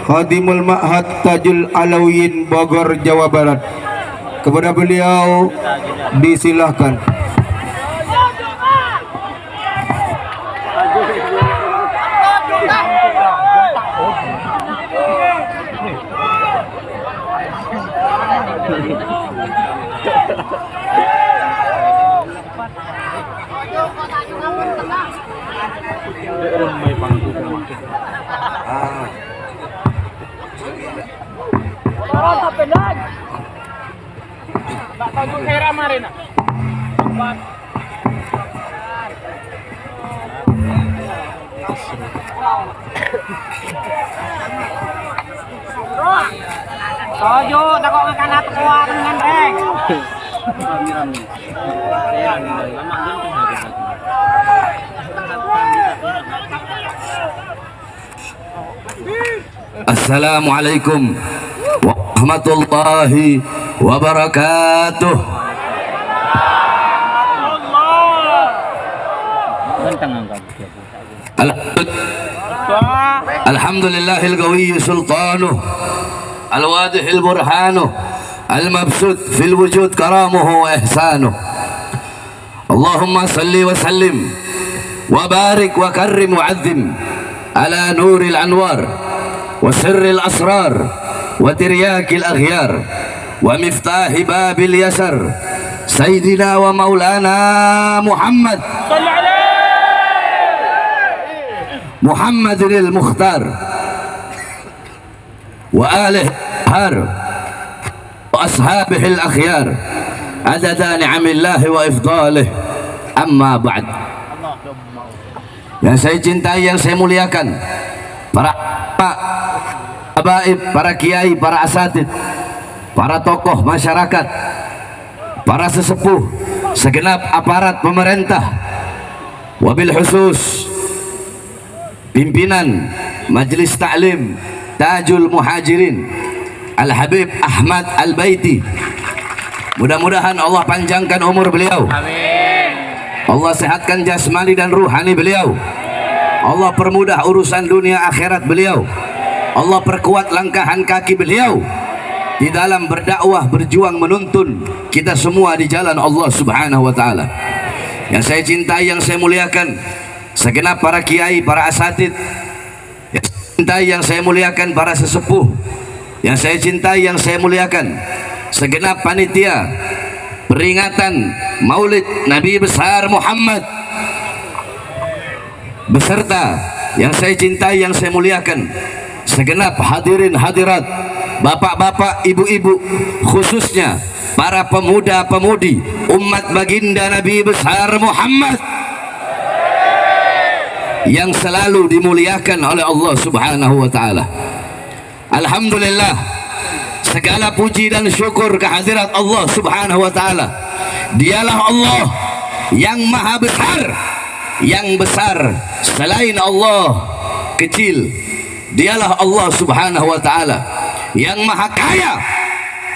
Khadimul Ma'had Tajul Alawiyin Bogor, Jawa Barat. Kepada beliau disilahkan. Sojo takok makan atau kuat dengan reng. Assalamualaikum warahmatullahi wabarakatuh. Alhamdulillahil qawiyyi sultanuh al-wadihil burhanuh al-mabsut fil wujud karamuhu wa ihsanuh. Allahumma salli wa sallim wa barik wa karrim wa azzim ala nuril anwar wa sirril asrar wa tiryakil aghyar wa miftahi babil yasar sayyidina wa maulana Muhammad Muhammadil Mukhtar wa alihi har wa ashabihil akhyar adada ni'amillahi wa ifdalih, amma ba'd. Yang saya cintai, yang saya muliakan, para habaib, para kiai, para asatid, para tokoh masyarakat, para sesepuh, segenap aparat pemerintah, wabil khusus pimpinan Majelis Ta'lim Tajul Muhajirin Al-Habib Ahmad Al-Baiti. Mudah-mudahan Allah panjangkan umur beliau. Amin. Allah sehatkan jasmani dan ruhani beliau. Allah permudah urusan dunia akhirat beliau. Allah perkuat langkahan kaki beliau di dalam berdakwah, berjuang menuntun kita semua di jalan Allah Subhanahu wa taala. Yang saya cintai, yang saya muliakan, segenap para kiai, para asatid, yang saya cintai, yang saya muliakan, para sesepuh, yang saya cintai, yang saya muliakan, segenap panitia peringatan Maulid Nabi besar Muhammad, beserta yang saya cintai, yang saya muliakan, segenap hadirin hadirat, bapak-bapak, ibu-ibu, khususnya para pemuda-pemudi umat baginda Nabi besar Muhammad yang selalu dimuliakan oleh Allah Subhanahu wa taala. Alhamdulillah, segala puji dan syukur kehadirat Allah Subhanahu wa taala. Dialah Allah yang maha besar, yang besar selain Allah kecil. Dialah Allah Subhanahu wa taala yang maha kaya,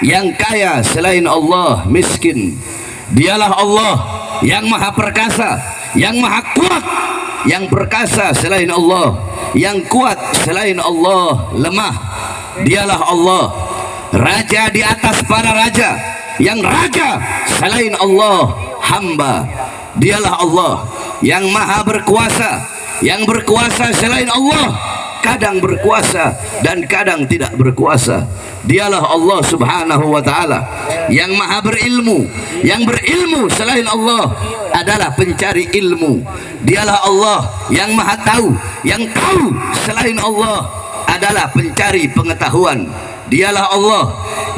yang kaya selain Allah miskin. Dialah Allah yang maha perkasa, yang maha kuat, yang perkasa selain Allah, yang kuat selain Allah lemah. Dialah Allah raja di atas para raja, yang raja selain Allah hamba. Dialah Allah yang maha berkuasa, yang berkuasa selain Allah kadang berkuasa dan kadang tidak berkuasa. Dialah Allah Subhanahu wa taala yang maha berilmu, yang berilmu selain Allah adalah pencari ilmu. Dialah Allah yang maha tahu, yang tahu selain Allah adalah pencari pengetahuan. Dialah Allah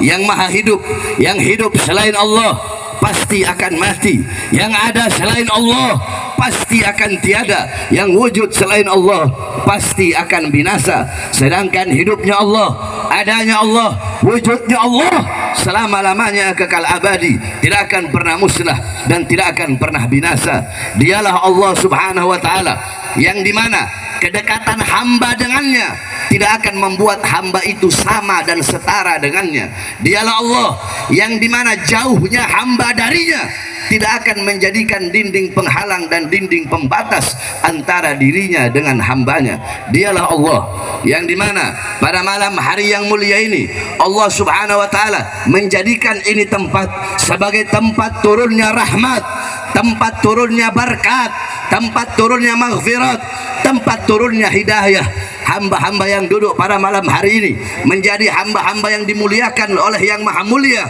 yang maha hidup, yang hidup selain Allah pasti akan mati, yang ada selain Allah pasti akan tiada, yang wujud selain Allah pasti akan binasa. Sedangkan hidupnya Allah, adanya Allah, wujudnya Allah selama-lamanya kekal abadi, tidak akan pernah musnah dan tidak akan pernah binasa. Dialah Allah Subhanahu wa taala yang dimana kedekatan hamba dengannya tidak akan membuat hamba itu sama dan setara dengannya. Dialah Allah yang dimana jauhnya hamba darinya tidak akan menjadikan dinding penghalang dan dinding pembatas antara dirinya dengan hambanya. Dialah Allah yang dimana pada malam hari yang mulia ini Allah subhanahu wa ta'ala menjadikan ini tempat sebagai tempat turunnya rahmat, tempat turunnya berkat, tempat turunnya maghfirat, tempat turunnya hidayah. Hamba-hamba yang duduk pada malam hari ini menjadi hamba-hamba yang dimuliakan oleh yang maha mulia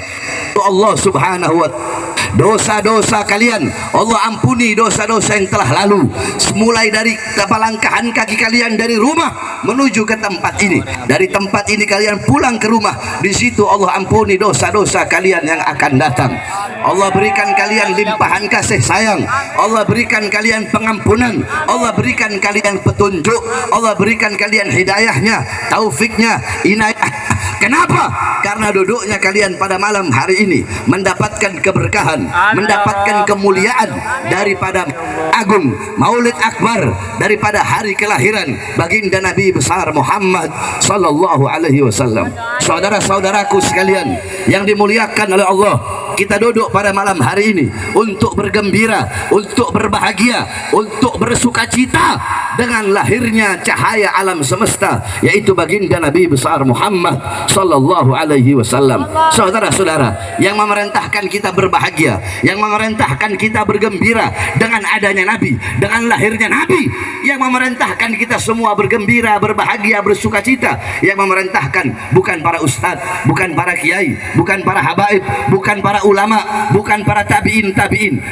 Allah subhanahu wa ta'ala. Dosa-dosa kalian Allah ampuni, dosa-dosa yang telah lalu, mulai dari langkahan kaki kalian dari rumah menuju ke tempat ini, dari tempat ini kalian pulang ke rumah, di situ Allah ampuni dosa-dosa kalian yang akan datang. Allah berikan kalian limpahan kasih sayang, Allah berikan kalian pengampunan, Allah berikan kalian petunjuk, Allah berikan kalian hidayahnya, taufiknya, inayah. Kenapa? Karena duduknya kalian pada malam hari ini mendapatkan keberkahan, mendapatkan kemuliaan daripada agung Maulid Akbar, daripada hari kelahiran baginda Nabi besar Muhammad sallallahu alaihi wasallam. Saudara-saudaraku sekalian yang dimuliakan oleh Allah, kita duduk pada malam hari ini untuk bergembira, untuk berbahagia, untuk bersukacita dengan lahirnya cahaya alam semesta, yaitu baginda Nabi besar Muhammad sallallahu alaihi wasallam. Saudara-saudara yang memerintahkan kita berbahagia, yang memerintahkan kita bergembira dengan adanya Nabi, dengan lahirnya Nabi, yang memerintahkan kita semua bergembira, berbahagia, bersukacita, yang memerintahkan bukan para ustadz, bukan para kiai, bukan para habaib, bukan para ulama, bukan para tabi'in,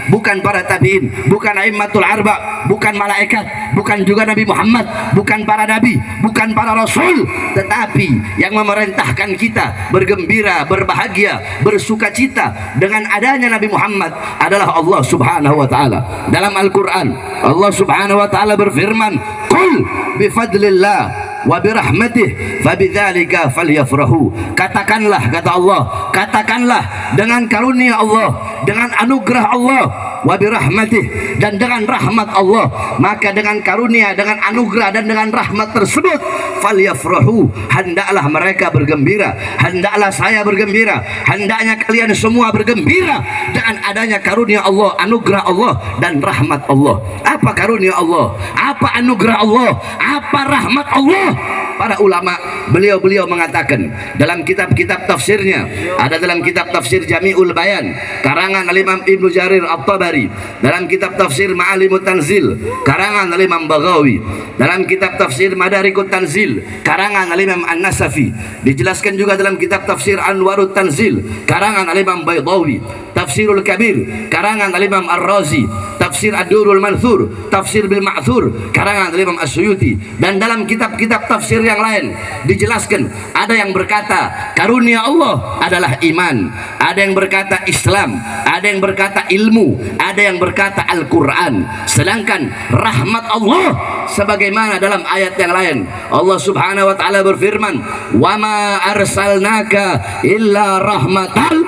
bukan para tabi'in, bukan aimmatul arba, bukan malaikat, bukan juga Nabi Muhammad, bukan para nabi, bukan para rasul, tetapi yang memerintahkan kita bergembira, berbahagia, bersukacita dengan adanya Nabi Muhammad adalah Allah subhanahu wa ta'ala. Dalam Al-Quran Allah subhanahu wa ta'ala berfirman, qul bifadlillah wa birahmatih fabidzalika falyafrahu. Katakanlah, kata Allah, katakanlah dengan karunia Allah, dengan anugerah Allah, wa birahmatih, dan dengan rahmat Allah, maka dengan karunia, dengan anugerah dan dengan rahmat tersebut falyafrahu, hendaklah mereka bergembira, hendaklah saya bergembira, hendaknya kalian semua bergembira dengan adanya karunia Allah, anugerah Allah dan rahmat Allah. Apa karunia Allah? Apa anugerah Allah? Apa rahmat Allah? Para ulama beliau mengatakan dalam kitab-kitab tafsirnya, ada dalam kitab tafsir Jami'ul Bayan karangan Imam Ibnu Jarir At-Tabari, dalam kitab tafsir Ma'alimut Tanzil karangan Imam Baghawi, dalam kitab tafsir Madarikut Tanzil karangan Imam An-Nasafi, dijelaskan juga dalam kitab tafsir Anwarut Tanzil karangan Imam Baydawi, Tafsirul Kabir karangan Imam Ar-Razi, Tafsir Ad-Durul Manthur, Tafsir Bil Ma'thur karangan Imam As-Suyuti, dan dalam kitab-kitab tafsir yang lain dijelaskan, ada yang berkata karunia Allah adalah iman, ada yang berkata Islam, ada yang berkata ilmu, ada yang berkata Al-Quran. Sedangkan rahmat Allah sebagaimana dalam ayat yang lain Allah subhanahu wa ta'ala berfirman, wa ma arsalnaka illa rahmatal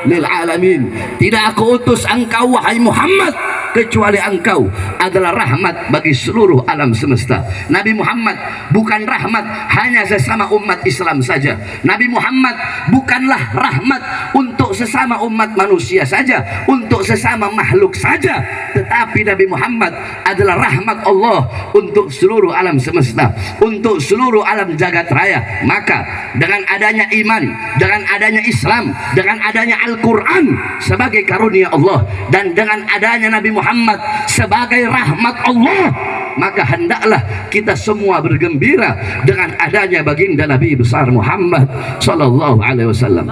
lil alamin. Tidak aku utus engkau wahai Muhammad kecuali engkau adalah rahmat bagi seluruh alam semesta. Nabi Muhammad bukan rahmat hanya sesama umat Islam saja. Nabi Muhammad bukanlah rahmat untuk sesama umat manusia saja, untuk sesama makhluk saja, tetapi Nabi Muhammad adalah rahmat Allah untuk seluruh alam semesta, untuk seluruh alam jagat raya. Maka dengan adanya iman, dengan adanya Islam, dengan adanya Al-Quran sebagai karunia Allah, dan dengan adanya Nabi Muhammad sebagai rahmat Allah, maka hendaklah kita semua bergembira dengan adanya baginda Nabi besar Muhammad sallallahu alaihi wasallam.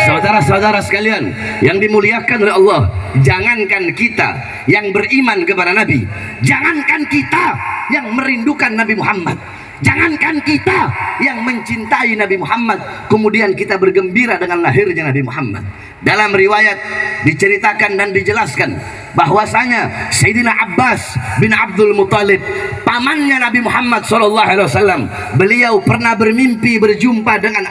Saudara-saudara sekalian yang dimuliakan oleh Allah, jangankan kita yang beriman kepada Nabi, jangankan kita yang merindukan Nabi Muhammad, jangankan kita yang mencintai Nabi Muhammad, kemudian kita bergembira dengan lahirnya Nabi Muhammad. Dalam riwayat diceritakan dan dijelaskan bahwasanya Sayyidina Abbas bin Abdul Muttalib, pamannya Nabi Muhammad SAW, beliau pernah bermimpi berjumpa dengan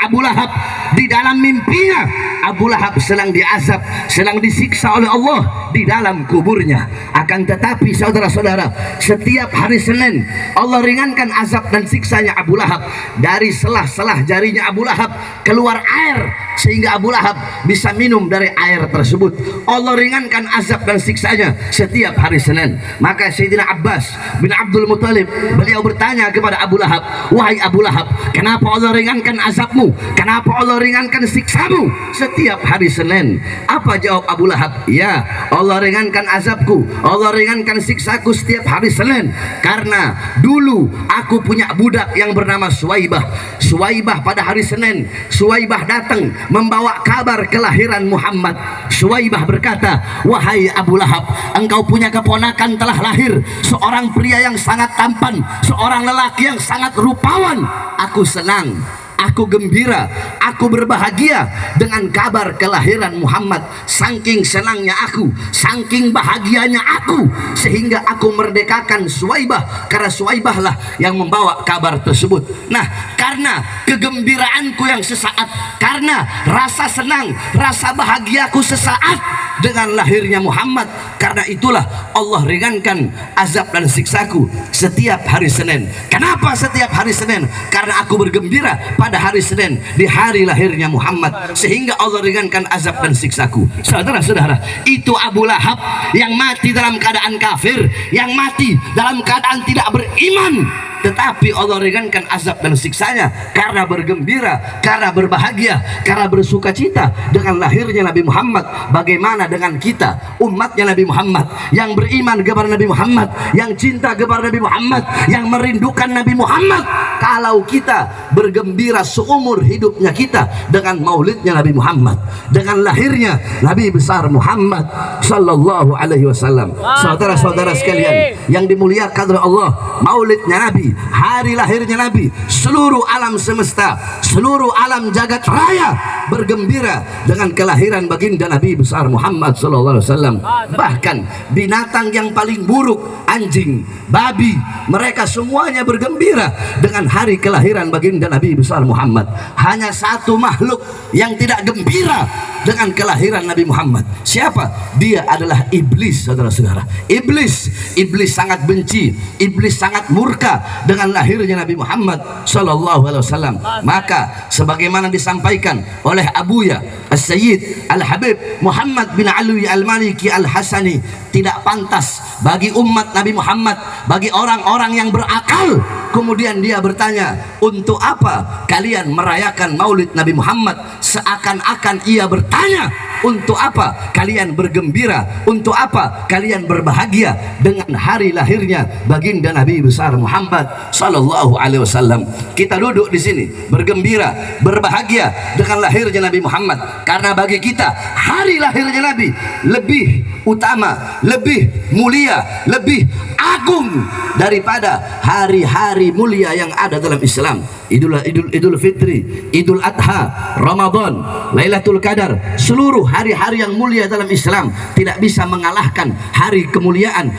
Abu Lahab. Di dalam mimpinya Abu Lahab sedang diazab, sedang disiksa oleh Allah di dalam kuburnya. Akan tetapi saudara-saudara, setiap hari Senin Allah ringankan azab dan siksanya Abu Lahab. Dari selah-selah jarinya Abu Lahab keluar air sehingga Abu Lahab bisa minum dari air tersebut. Allah ringankan azab dan siksanya setiap hari Senin. Maka Sayyidina Abbas bin Abdul Muthalib, beliau bertanya kepada Abu Lahab, wahai Abu Lahab, kenapa Allah ringankan azabmu? Kenapa Allah ringankan siksamu setiap hari Senin? Apa jawab Abu Lahab? Ya, Allah ringankan azabku, Allah ringankan siksaku setiap hari Senin karena dulu aku punya budak yang bernama Suwaibah. Suwaibah pada hari Senin, Suwaibah datang membawa kabar kelahiran Muhammad. Suwaibah berkata, wahai Abu Lahab, engkau punya keponakan telah lahir, seorang pria yang sangat tampan, seorang lelaki yang sangat rupawan. Aku senang, aku gembira, aku berbahagia dengan kabar kelahiran Muhammad. Saking senangnya aku, saking bahagianya aku, sehingga aku merdekakan Suwaibah, karena Suwaibah lah yang membawa kabar tersebut. Nah, karena kegembiraanku yang sesaat, karena rasa senang, rasa bahagiaku sesaat dengan lahirnya Muhammad, karena itulah Allah ringankan azab dan siksaku setiap hari Senin. Kenapa setiap hari Senin? Karena aku bergembira pada hari Senin, di hari lahirnya Muhammad, sehingga Allah ringankan azab dan siksaku. Saudara-saudara, itu Abu Lahab yang mati dalam keadaan kafir, yang mati dalam keadaan tidak beriman, tetapi Allah ringankan azab dan siksanya karena bergembira, karena berbahagia, karena bersuka cita dengan lahirnya Nabi Muhammad. Bagaimana dengan kita, umatnya Nabi Muhammad, yang beriman kepada Nabi Muhammad, yang cinta kepada Nabi Muhammad, yang merindukan Nabi Muhammad? Kalau kita bergembira seumur hidupnya kita dengan maulidnya Nabi Muhammad, dengan lahirnya Nabi besar Muhammad sallallahu alaihi wasallam. Saudara-saudara sekalian yang dimuliakan oleh Allah, maulidnya Nabi, hari lahirnya Nabi, seluruh alam semesta, seluruh alam jagat raya bergembira dengan kelahiran baginda Nabi besar Muhammad sallallahu alaihi wasallam. Bahkan binatang yang paling buruk, anjing, babi, mereka semuanya bergembira dengan hari kelahiran baginda Nabi besar Muhammad. Hanya satu makhluk yang tidak gembira dengan kelahiran Nabi Muhammad. Siapa? Dia adalah iblis, saudara-saudara. Iblis sangat benci, iblis sangat murka dengan lahirnya Nabi Muhammad sallallahu alaihi wasallam. Maka sebagaimana disampaikan oleh Abuya As-Sayyid Al-Habib Muhammad bin Alwi Al-Maliki Al-Hasani, tidak pantas bagi umat Nabi Muhammad, bagi orang-orang yang berakal, kemudian dia bertanya, untuk apa kalian merayakan maulid Nabi Muhammad? Seakan-akan ia bertanya, untuk apa kalian bergembira, untuk apa kalian berbahagia dengan hari lahirnya baginda Nabi besar Muhammad sallallahu alaihi wasallam. Kita duduk di sini bergembira, berbahagia dengan lahirnya Nabi Muhammad, karena bagi kita hari lahirnya Nabi lebih utama, lebih mulia, lebih agung daripada hari-hari mulia yang ada dalam Islam. Idul Fitri, Idul Adha, Ramadan, Lailatul Qadar, seluruh hari-hari yang mulia dalam Islam tidak bisa mengalahkan hari kemuliaan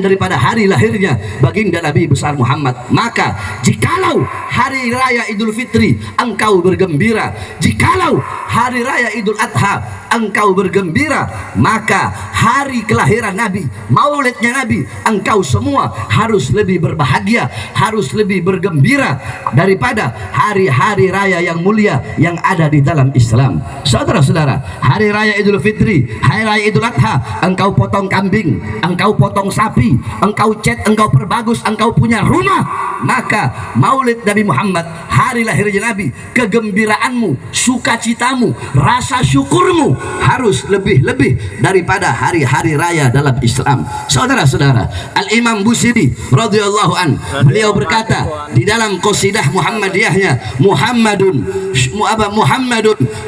daripada hari lahirnya baginda Nabi besar Muhammad. Maka jikalau hari raya Idul Fitri engkau bergembira, jikalau hari raya Idul Adha engkau bergembira, maka hari kelahiran Nabi, maulidnya Nabi, engkau semua harus lebih berbahagia, harus lebih bergembira daripada hari-hari raya yang mulia yang ada di dalam Islam. Saudara-saudara, hari raya Idul Fitri, hari raya Idul Adha, engkau potong kambing, engkau potong sapi, engkau cat, engkau perbagus, engkau punya rumah, maka maulid Nabi Muhammad, hari lahirnya Nabi, kegembiraanmu, sukacitamu, rasa syukurmu harus lebih-lebih daripada hari-hari raya dalam Islam. Saudara-saudara, Al-Imam Busiri radhiyallahu an, beliau berkata di dalam qasidah Muhammadiyahnya, Muhammadun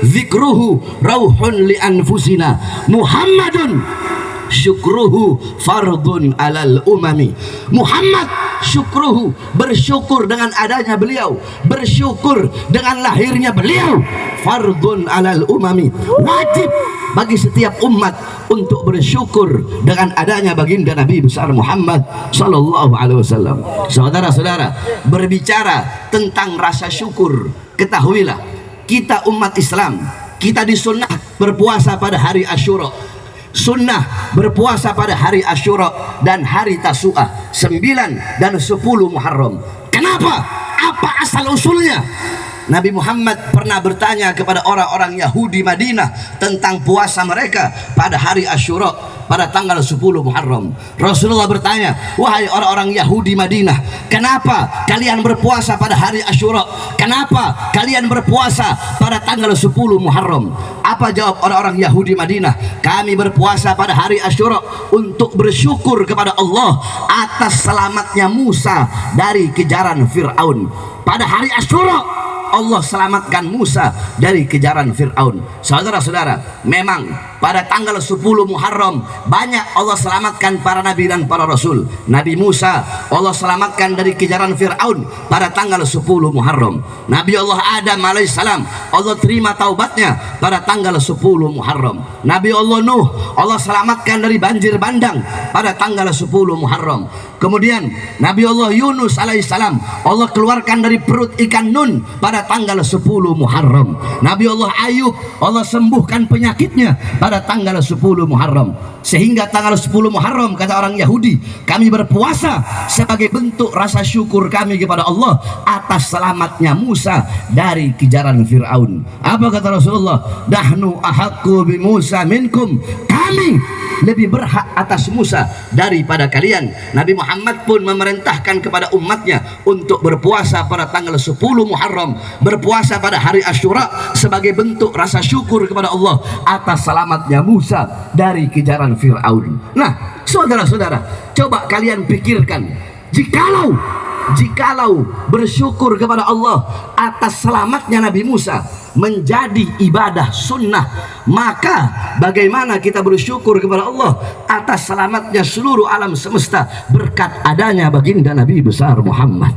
zikruhu rauhun li anfusina, Muhammadun syukruhu fardun alal umami. Muhammad syukruhu, bersyukur dengan adanya beliau, bersyukur dengan lahirnya beliau, fardun alal umami, wajib bagi setiap umat untuk bersyukur dengan adanya baginda Nabi besar Muhammad sallallahu alaihi wasallam. Saudara-saudara, berbicara tentang rasa syukur, ketahuilah kita umat Islam, kita disunnah berpuasa pada hari Asyura, sunnah berpuasa pada hari Asyura dan hari Tasu'ah 9 dan 10 Muharram. Kenapa? Apa asal usulnya? Nabi Muhammad pernah bertanya kepada orang-orang Yahudi Madinah tentang puasa mereka pada hari Asyura pada tanggal 10 Muharram. Rasulullah bertanya, wahai orang-orang Yahudi Madinah, kenapa kalian berpuasa pada hari Asyura? Kenapa kalian berpuasa pada tanggal 10 Muharram? Apa jawab orang-orang Yahudi Madinah? Kami berpuasa pada hari Asyura untuk bersyukur kepada Allah atas selamatnya Musa dari kejaran Fir'aun. Pada hari Asyura Allah selamatkan Musa dari kejaran Fir'aun. Saudara-saudara, memang pada tanggal 10 Muharram banyak Allah selamatkan para nabi dan para rasul. Nabi Musa Allah selamatkan dari kejaran Fir'aun pada tanggal 10 Muharram. Nabi Allah Adam alaihissalam Allah terima taubatnya pada tanggal 10 Muharram. Nabi Allah Nuh Allah selamatkan dari banjir bandang pada tanggal 10 Muharram. Kemudian Nabi Allah Yunus alaihissalam Allah keluarkan dari perut ikan Nun pada tanggal 10 Muharram. Nabi Allah Ayub Allah sembuhkan penyakitnya pada tanggal 10 Muharram. Sehingga tanggal 10 Muharram, kata orang Yahudi, kami berpuasa sebagai bentuk rasa syukur kami kepada Allah atas selamatnya Musa dari kejaran Fir'aun. Apa kata Rasulullah? Nahnu ahaqqu bi Musa minkum, kami lebih berhak atas Musa daripada kalian. Nabi Muhammad pun memerintahkan kepada umatnya untuk berpuasa pada tanggal 10 Muharram, berpuasa pada hari Asyura sebagai bentuk rasa syukur kepada Allah atas selamatnya Musa dari kejaran Fir'aun. Nah, saudara-saudara, coba kalian pikirkan, jikalau bersyukur kepada Allah atas selamatnya Nabi Musa menjadi ibadah sunnah, maka bagaimana kita bersyukur kepada Allah atas selamatnya seluruh alam semesta berkat adanya baginda Nabi besar Muhammad?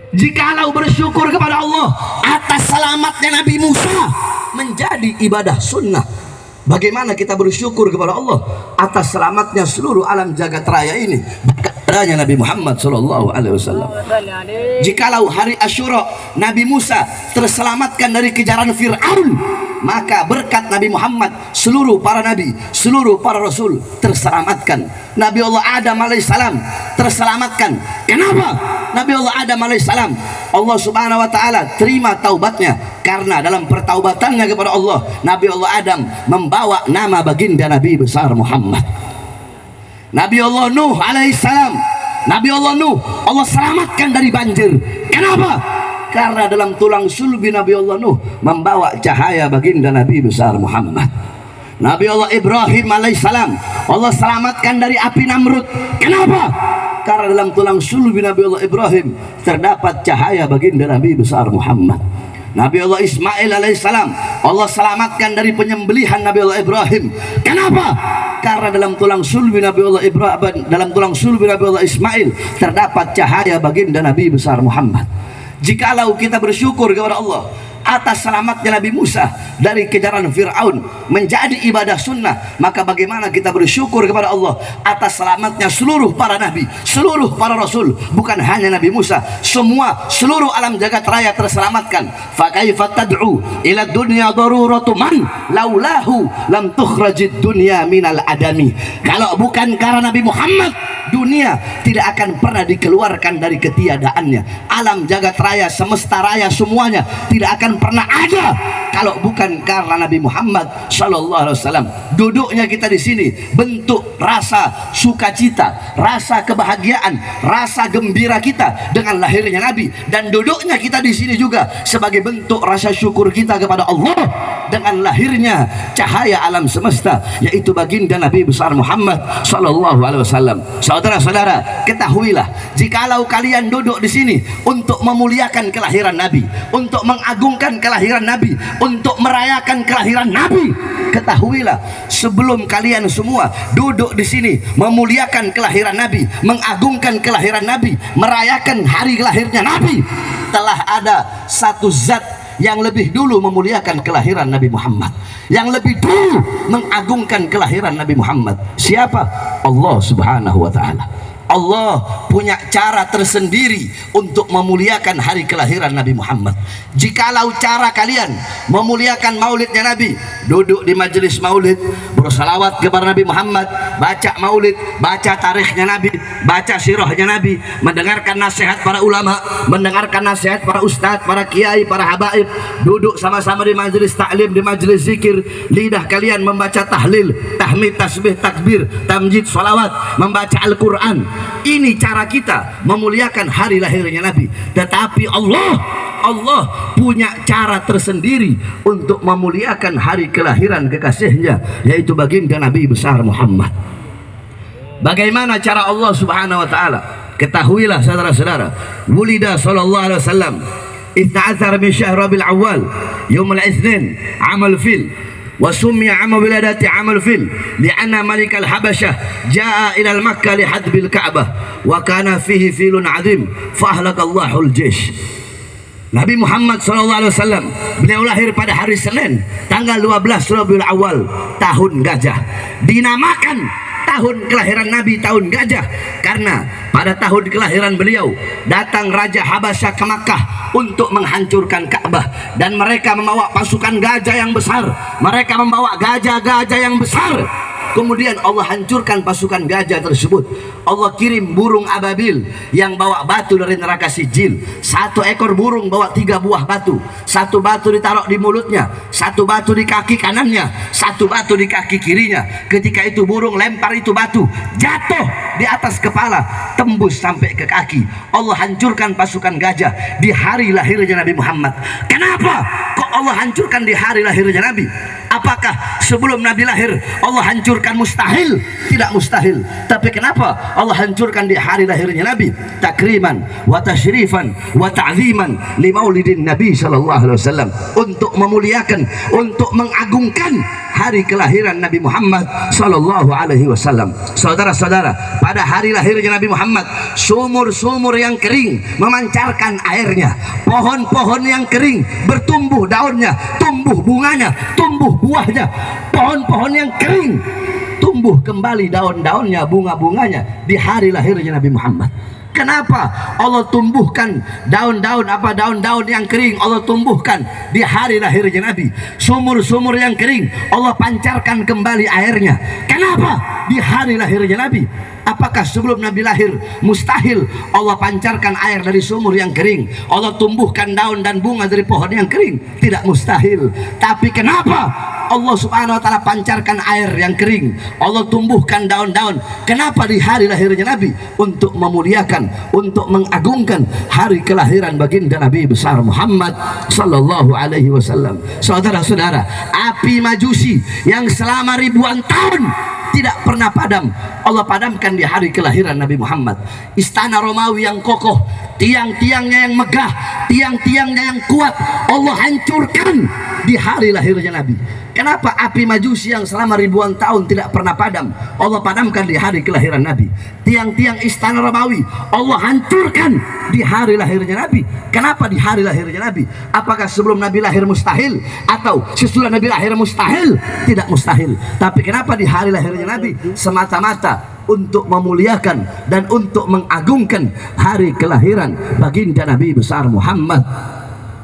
Jikalau bersyukur kepada Allah atas selamatnya Nabi Musa menjadi ibadah sunnah, bagaimana kita bersyukur kepada Allah atas selamatnya seluruh alam jagat raya ini berkat adanya Nabi Muhammad SAW. Jikalau hari Asyura Nabi Musa terselamatkan dari kejaran Fir'aun, maka berkat Nabi Muhammad seluruh para nabi, seluruh para rasul terselamatkan. Nabi Allah Adam alaihissalam terselamatkan. Kenapa? Nabi Allah Adam alaihissalam Allah subhanahu wa ta'ala terima taubatnya, karena dalam pertaubatannya kepada Allah, Nabi Allah Adam membawa nama baginda Nabi besar Muhammad. Nabi Allah Nuh alaihissalam, Nabi Allah Nuh Allah selamatkan dari banjir. Kenapa? Karena dalam tulang sulbi Nabi Allah Nuh membawa cahaya baginda Nabi besar Muhammad. Nabi Allah Ibrahim alaihissalam Allah selamatkan dari api Namrud. Kenapa? Karena dalam tulang sulbi Nabi Allah Ibrahim terdapat cahaya baginda Nabi besar Muhammad. Nabi Allah Ismail alaihissalam Allah selamatkan dari penyembelihan Nabi Allah Ibrahim. Kenapa? Karena dalam tulang sulbi Nabi Allah Ibrahim, dalam tulang sulbi Nabi Allah Ismail terdapat cahaya baginda Nabi besar Muhammad. Jikalau kita bersyukur kepada Allah atas selamatnya Nabi Musa dari kejaran Fir'aun menjadi ibadah sunnah, maka bagaimana kita bersyukur kepada Allah atas selamatnya seluruh para nabi, seluruh para rasul, bukan hanya Nabi Musa, semua seluruh alam jagat raya terselamatkan. Fa kaifa tad'u ila dunya daruratu man laulahu lam tukhrajid dunya minal adami. Kalau bukan karena Nabi Muhammad, dunia tidak akan pernah dikeluarkan dari ketiadaannya. Alam jagat raya, semesta raya, semuanya tidak akan pernah ada kalau bukan karena Nabi Muhammad sallallahu alaihi wasallam. Duduknya kita di sini bentuk rasa sukacita, rasa kebahagiaan, rasa gembira kita dengan lahirnya Nabi, dan duduknya kita di sini juga sebagai bentuk rasa syukur kita kepada Allah dengan lahirnya cahaya alam semesta, yaitu baginda Nabi besar Muhammad sallallahu alaihi wasallam. Saudara-saudara, ketahuilah, jikalau kalian duduk di sini untuk memuliakan kelahiran Nabi, untuk mengagungkan kelahiran Nabi, untuk merayakan kelahiran Nabi, ketahuilah, sebelum kalian semua duduk di sini memuliakan kelahiran Nabi, mengagungkan kelahiran Nabi, merayakan hari lahirnya Nabi, telah ada satu zat yang lebih dulu memuliakan kelahiran Nabi Muhammad, yang lebih dulu mengagungkan kelahiran Nabi Muhammad. Siapa? Allah subhanahu wa ta'ala. Allah punya cara tersendiri untuk memuliakan hari kelahiran Nabi Muhammad. Jikalau cara kalian memuliakan maulidnya Nabi, duduk di majelis maulid, bersalawat kepada Nabi Muhammad, baca maulid, baca tarikhnya Nabi, baca sirahnya Nabi, mendengarkan nasihat para ulama, mendengarkan nasihat para ustadz, para kiai, para habaib, duduk sama-sama di majelis taklim, di majelis zikir, lidah kalian membaca tahlil, tahmid, tasbih, takbir, tamjid, salawat, membaca Al-Quran. Ini cara kita memuliakan hari lahirnya Nabi. Tetapi Allah punya cara tersendiri untuk memuliakan hari kelahiran kekasihnya, yaitu baginda Nabi besar Muhammad. Bagaimana cara Allah subhanahu wa ta'ala? Ketahuilah saudara-saudara, wulida sallallahu alaihi wasallam 12 min syahr Rabiul Awwal yaum al-Itsnin amal fil, وسمي عام ولادته عام الفيل لأن ملك الحبشة جاء إلى مكة لحدب الكعبة وكان فيه فيل عظيم فأهلك الله الجيش. Nabi Muhammad SAW beliau lahir pada hari Senin tanggal 12 Rabiul Awal tahun gajah. Dinamakan tahun kelahiran Nabi tahun gajah karena pada tahun kelahiran beliau datang Raja Habasyah ke Makkah untuk menghancurkan Ka'bah, dan mereka membawa pasukan gajah yang besar, mereka membawa gajah-gajah yang besar. Kemudian Allah hancurkan pasukan gajah tersebut. Allah kirim burung ababil yang bawa batu dari neraka Sijil. Satu ekor burung bawa 3 buah batu. Satu batu ditaruh di mulutnya, satu batu di kaki kanannya, satu batu di kaki kirinya. Ketika itu burung lempar itu batu, jatuh di atas kepala, tembus sampai ke kaki. Allah hancurkan pasukan gajah di hari lahirnya Nabi Muhammad. Kenapa kok Allah hancurkan di hari lahirnya Nabi? Apakah sebelum Nabi lahir Allah hancurkan? Mustahil, tidak mustahil. Tapi kenapa Allah hancurkan di hari lahirnya Nabi? Takriman wa tasyrifan wa ta'ziman li maulidin Nabi sallallahu alaihi wasallam, untuk memuliakan, untuk mengagungkan hari kelahiran Nabi Muhammad sallallahu alaihi wasallam. Saudara-saudara, pada hari lahirnya Nabi Muhammad, sumur-sumur yang kering memancarkan airnya, pohon-pohon yang kering bertumbuh daunnya, tumbuh bunganya, tumbuh buahnya. Pohon-pohon yang kering tumbuh kembali daun-daunnya, bunga-bunganya di hari lahirnya Nabi Muhammad. Kenapa Allah tumbuhkan daun-daun daun-daun yang kering Allah tumbuhkan di hari lahirnya Nabi? Sumur-sumur yang kering Allah pancarkan kembali airnya. Kenapa di hari lahirnya Nabi? Apakah sebelum Nabi lahir mustahil Allah pancarkan air dari sumur yang kering, Allah tumbuhkan daun dan bunga dari pohon yang kering? Tidak mustahil. Tapi kenapa Allah subhanahu wa ta'ala pancarkan air yang kering, Allah tumbuhkan daun-daun? Kenapa di hari lahirnya Nabi? Untuk memuliakan, untuk mengagungkan hari kelahiran baginda Nabi besar Muhammad sallallahu alaihi wasallam. Saudara-saudara, api majusi yang selama ribuan tahun tidak pernah padam, Allah padamkan di hari kelahiran Nabi Muhammad. Istana Romawi yang kokoh, tiang-tiangnya yang megah, tiang-tiangnya yang kuat, Allah hancurkan di hari lahirnya Nabi. Kenapa api majusi yang selama ribuan tahun tidak pernah padam, Allah padamkan di hari kelahiran Nabi? Tiang-tiang istana Romawi Allah hancurkan di hari lahirnya Nabi. Kenapa di hari lahirnya Nabi? Apakah sebelum Nabi lahir mustahil? Atau sesudah Nabi lahir mustahil? Tidak mustahil. Tapi kenapa di hari lahirnya Nabi? Semata-mata untuk memuliakan dan untuk mengagungkan hari kelahiran baginda Nabi besar Muhammad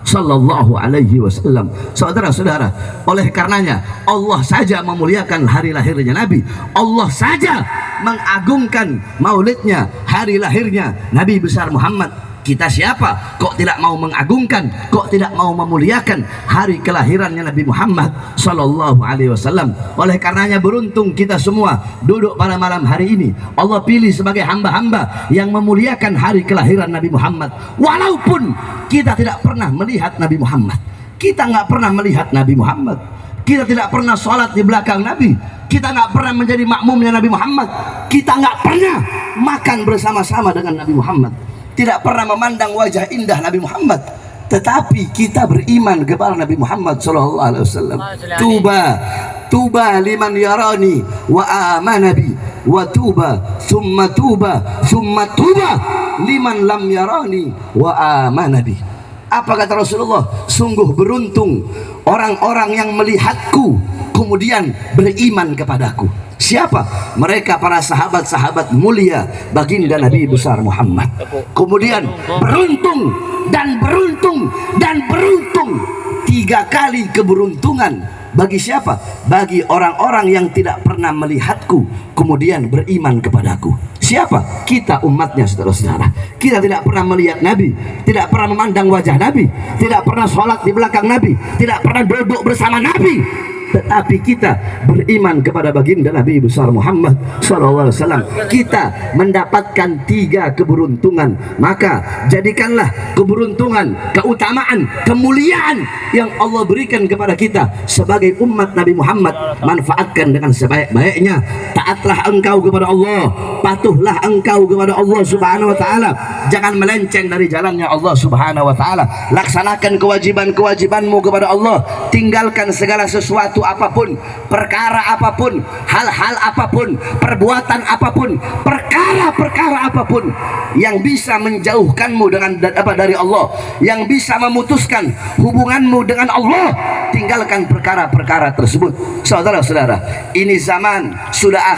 sallallahu alaihi wasallam. Saudara-saudara, oleh karenanya Allah saja memuliakan hari lahirnya Nabi, Allah saja mengagungkan maulidnya, hari lahirnya Nabi besar Muhammad. Kita siapa kok tidak mau mengagungkan, kok tidak mau memuliakan hari kelahirannya Nabi Muhammad sallallahu alaihi wasallam? Oleh karenanya beruntung kita semua duduk pada malam hari ini. Allah pilih sebagai hamba-hamba yang memuliakan hari kelahiran Nabi Muhammad. Walaupun kita tidak pernah melihat Nabi Muhammad, kita nggak pernah melihat Nabi Muhammad, kita tidak pernah sholat di belakang Nabi, kita nggak pernah menjadi makmumnya Nabi Muhammad, kita nggak pernah makan bersama-sama dengan Nabi Muhammad, tidak pernah memandang wajah indah Nabi Muhammad, tetapi kita beriman kepada Nabi Muhammad sallallahu alaihi wasallam. Tuba liman yarani wa amana bi, wa tuba summa liman lam yarani wa amana bi. Apa kata Rasulullah? Sungguh beruntung orang-orang yang melihatku kemudian beriman kepadaku. Siapa? Mereka para sahabat-sahabat mulia baginda Nabi besar Muhammad. Kemudian beruntung dan beruntung dan beruntung, 3 kali keberuntungan. Bagi siapa? Bagi orang-orang yang tidak pernah melihatku kemudian beriman kepadaku. Siapa? Kita umatnya, saudara-saudara. Kita tidak pernah melihat Nabi, tidak pernah memandang wajah Nabi, tidak pernah sholat di belakang Nabi, tidak pernah duduk bersama Nabi, tetapi kita beriman kepada baginda Nabi besar Muhammad SAW. Kita mendapatkan 3 keberuntungan. Maka jadikanlah keberuntungan, keutamaan, kemuliaan yang Allah berikan kepada kita sebagai umat Nabi Muhammad. Manfaatkan dengan sebaik-baiknya. Taatlah engkau kepada Allah, patuhlah engkau kepada Allah Subhanahu wa taala. Jangan melenceng dari jalannya Allah Subhanahu wa taala. Laksanakan kewajiban-kewajibanmu kepada Allah. Tinggalkan segala sesuatu apapun, perkara apapun, hal-hal apapun, perbuatan apapun, perkara-perkara apapun yang bisa menjauhkanmu dari Allah, yang bisa memutuskan hubunganmu dengan Allah. Tinggalkan perkara-perkara tersebut. Saudara-saudara, ini zaman sudah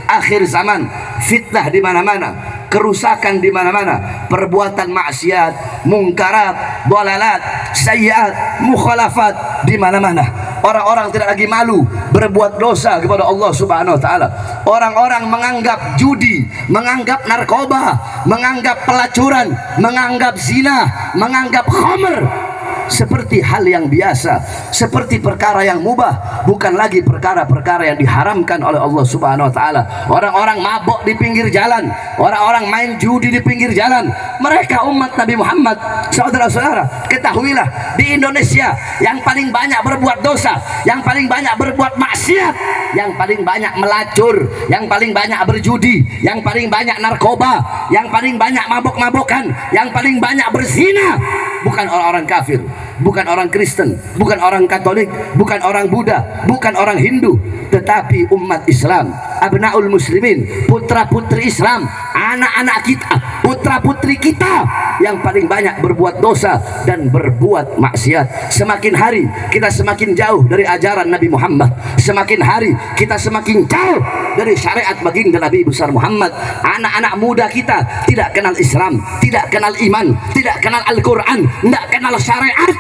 akhir zaman. Fitnah di mana-mana, kerusakan di mana-mana, perbuatan maksiat, mungkarat, dalalat, sayyiat, mukhalafat di mana-mana. Orang-orang tidak lagi malu berbuat dosa kepada Allah Subhanahu wa taala. Orang-orang menganggap judi, menganggap narkoba, menganggap pelacuran, menganggap zina, menganggap khamr seperti hal yang biasa, seperti perkara yang mubah, bukan lagi perkara-perkara yang diharamkan oleh Allah Subhanahu wa taala. Orang-orang mabok di pinggir jalan, orang-orang main judi di pinggir jalan. Mereka umat Nabi Muhammad. Saudara-saudara, ketahuilah, di Indonesia yang paling banyak berbuat dosa, yang paling banyak berbuat maksiat, yang paling banyak melacur, yang paling banyak berjudi, yang paling banyak narkoba, yang paling banyak mabok-mabokan, yang paling banyak berzina, bukan orang-orang kafir, bukan orang Kristen, bukan orang Katolik, bukan orang Buddha, bukan orang Hindu, tetapi umat Islam, abnaul muslimin, putra-putri Islam, anak-anak kita, putra-putri kita yang paling banyak berbuat dosa dan berbuat maksiat. Semakin hari kita semakin jauh dari ajaran Nabi Muhammad, semakin hari kita semakin jauh dari syariat baginda Nabi besar Muhammad. Anak-anak muda kita tidak kenal Islam, tidak kenal iman, tidak kenal Al-Quran, tidak kenal syariat,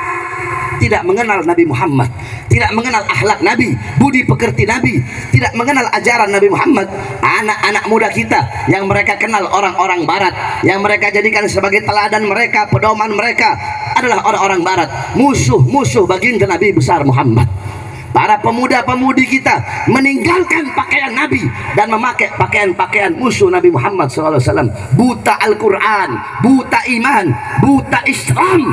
tidak mengenal Nabi Muhammad, tidak mengenal akhlak Nabi, budi pekerti Nabi, tidak mengenal ajaran Nabi Muhammad. Anak-anak muda kita yang mereka kenal orang-orang barat, yang mereka jadikan sebagai teladan mereka, pedoman mereka adalah orang-orang barat, musuh-musuh baginda Nabi besar Muhammad. Para pemuda-pemudi kita meninggalkan pakaian Nabi dan memakai pakaian-pakaian musuh Nabi Muhammad SAW. Buta Al-Quran, buta iman, buta Islam.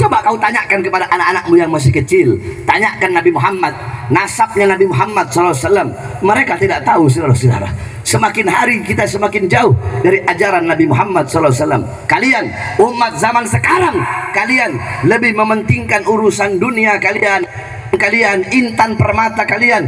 Coba kau tanyakan kepada anak-anakmu yang masih kecil, tanyakan Nabi Muhammad, nasabnya Nabi Muhammad SAW. Mereka tidak tahu, saudara-saudara. Semakin hari kita semakin jauh dari ajaran Nabi Muhammad SAW. Kalian umat zaman sekarang, kalian lebih mementingkan urusan dunia kalian, intan permata kalian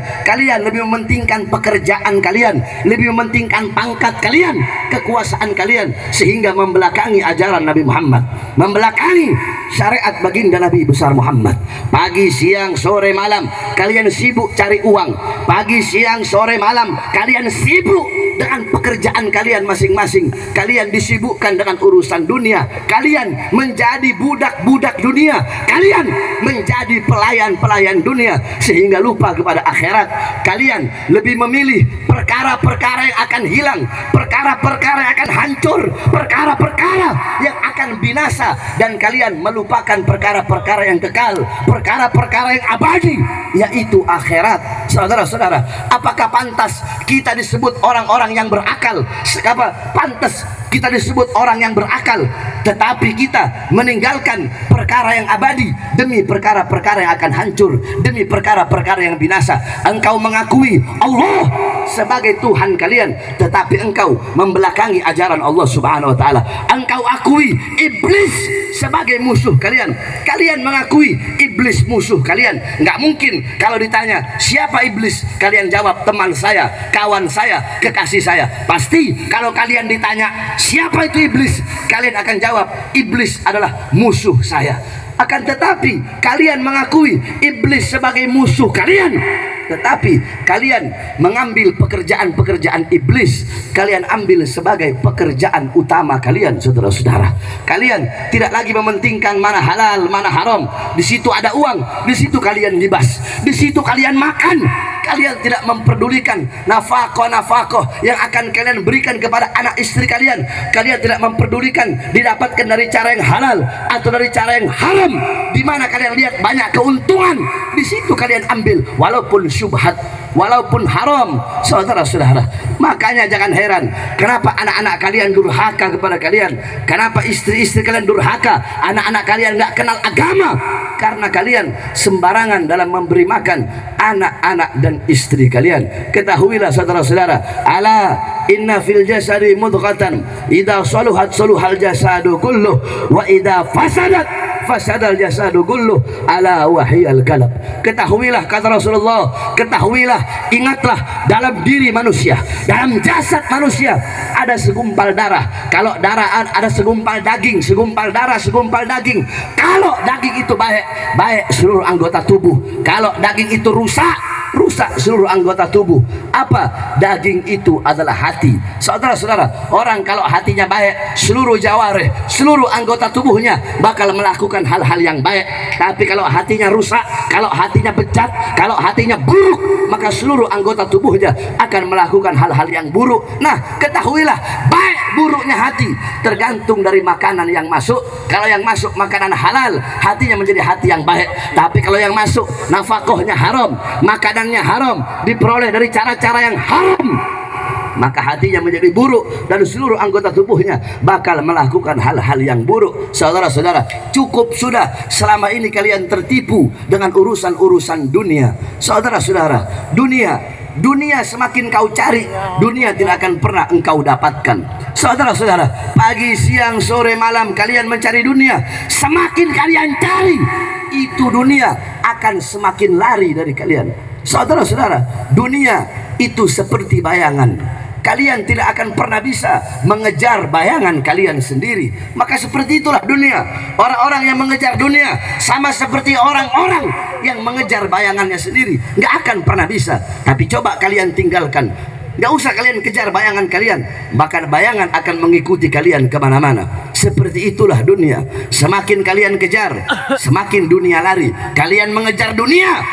lebih mementingkan pekerjaan kalian, lebih mementingkan pangkat kalian, kekuasaan kalian, sehingga membelakangi ajaran Nabi Muhammad, membelakangi syariat baginda Nabi besar Muhammad. Pagi, siang, sore, malam kalian sibuk cari uang. Pagi, siang, sore, malam kalian sibuk dengan pekerjaan kalian masing-masing. Kalian disibukkan dengan urusan dunia. Kalian menjadi budak-budak dunia. Kalian menjadi pelayan-pelayan dunia, sehingga lupa kepada akhirat. Kalian lebih memilih perkara-perkara yang akan hilang, perkara-perkara yang akan hancur, perkara-perkara yang akan binasa, dan kalian melupakan perkara-perkara yang kekal, perkara-perkara yang abadi, yaitu akhirat. Saudara-saudara, apakah pantas kita disebut orang-orang yang berakal? Apa pantas kita disebut orang yang berakal, tetapi kita meninggalkan perkara yang abadi demi perkara-perkara yang akan hancur, demi perkara-perkara yang binasa? Engkau mengakui Allah sebagai Tuhan kalian, tetapi engkau membelakangi ajaran Allah Subhanahu wa taala. Engkau akui iblis sebagai musuh kalian. Kalian mengakui iblis musuh kalian. Nggak mungkin kalau ditanya siapa iblis, kalian jawab teman saya, kawan saya, kekasih kasih saya. Pasti kalau kalian ditanya siapa itu iblis, kalian akan jawab iblis adalah musuh saya. Akan tetapi kalian mengakui iblis sebagai musuh kalian, tetapi kalian mengambil pekerjaan-pekerjaan iblis, kalian ambil sebagai pekerjaan utama kalian, saudara-saudara. Kalian tidak lagi mementingkan mana halal, mana haram. Di situ ada uang, di situ kalian libas, di situ kalian makan. Kalian tidak memperdulikan nafkah yang akan kalian berikan kepada anak istri kalian. Kalian tidak memperdulikan didapatkan dari cara yang halal atau dari cara yang haram. Di mana kalian lihat banyak keuntungan, di situ kalian ambil, walaupun syubhat, walaupun haram, saudara-saudara. Makanya jangan heran kenapa anak-anak kalian durhaka kepada kalian, kenapa istri-istri kalian durhaka, anak-anak kalian nggak kenal agama, karena kalian sembarangan dalam memberi makan anak-anak dan istri kalian. Ketahuilah saudara-saudara, ala inna fil jasadi mudghatan idza saluhat saluhal jasadu kulluh wa idza fasadal jasadu kulluh ala wahiyal qalb. Ketahuilah kata Rasulullah, ketahuilah, ingatlah, dalam diri manusia, dalam jasad manusia ada segumpal darah. Kalau darah ada segumpal daging, segumpal darah, segumpal daging. Kalau daging itu baik seluruh anggota tubuh. Kalau daging itu rusak seluruh anggota tubuh. Apa? Daging itu adalah hati. Saudara-saudara, orang kalau hatinya baik, seluruh jawarih, seluruh anggota tubuhnya bakal melakukan hal-hal yang baik. Tapi kalau hatinya rusak, kalau hatinya bejat, kalau hatinya buruk, maka seluruh anggota tubuhnya akan melakukan hal-hal yang buruk. Nah, ketahuilah, baik buruknya hati tergantung dari makanan yang masuk. Kalau yang masuk makanan halal, hatinya menjadi hati yang baik. Tapi kalau yang masuk nafkahnya haram, makanannya haram, diperoleh dari cara-cara yang haram, maka hatinya menjadi buruk dan seluruh anggota tubuhnya bakal melakukan hal-hal yang buruk. Saudara-saudara, cukup sudah selama ini kalian tertipu dengan urusan-urusan dunia. Saudara-saudara, dunia semakin kau cari, dunia tidak akan pernah engkau dapatkan. Saudara-saudara, pagi, siang, sore, malam kalian mencari dunia. Semakin kalian cari, itu dunia akan semakin lari dari kalian. Saudara-saudara, dunia itu seperti bayangan. Kalian tidak akan pernah bisa mengejar bayangan kalian sendiri. Maka seperti itulah dunia. Orang-orang yang mengejar dunia sama seperti orang-orang yang mengejar bayangannya sendiri. Nggak akan pernah bisa. Tapi coba kalian tinggalkan. Nggak usah kalian kejar bayangan kalian, bahkan bayangan akan mengikuti kalian kemana-mana. Seperti itulah dunia. Semakin kalian kejar, semakin dunia lari. Kalian mengejar dunia,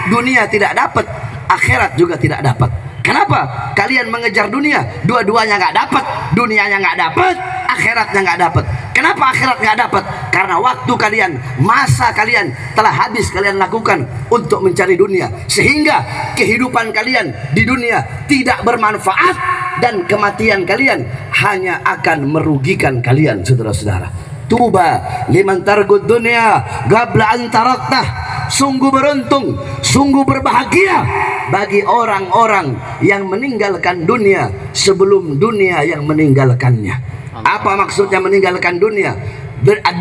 dunia tidak dapat, akhirat juga tidak dapat. Kenapa? Kalian mengejar dunia, dua-duanya nggak dapat, dunianya nggak dapat, akhiratnya nggak dapat. Kenapa akhirat nggak dapat? Karena waktu kalian, masa kalian telah habis kalian lakukan untuk mencari dunia, sehingga kehidupan kalian di dunia tidak bermanfaat dan kematian kalian hanya akan merugikan kalian, saudara-saudara. Tuba liman targud dunia qabla an taraktah. Sungguh beruntung, sungguh berbahagia bagi orang-orang yang meninggalkan dunia sebelum dunia yang meninggalkannya. Apa maksudnya meninggalkan dunia?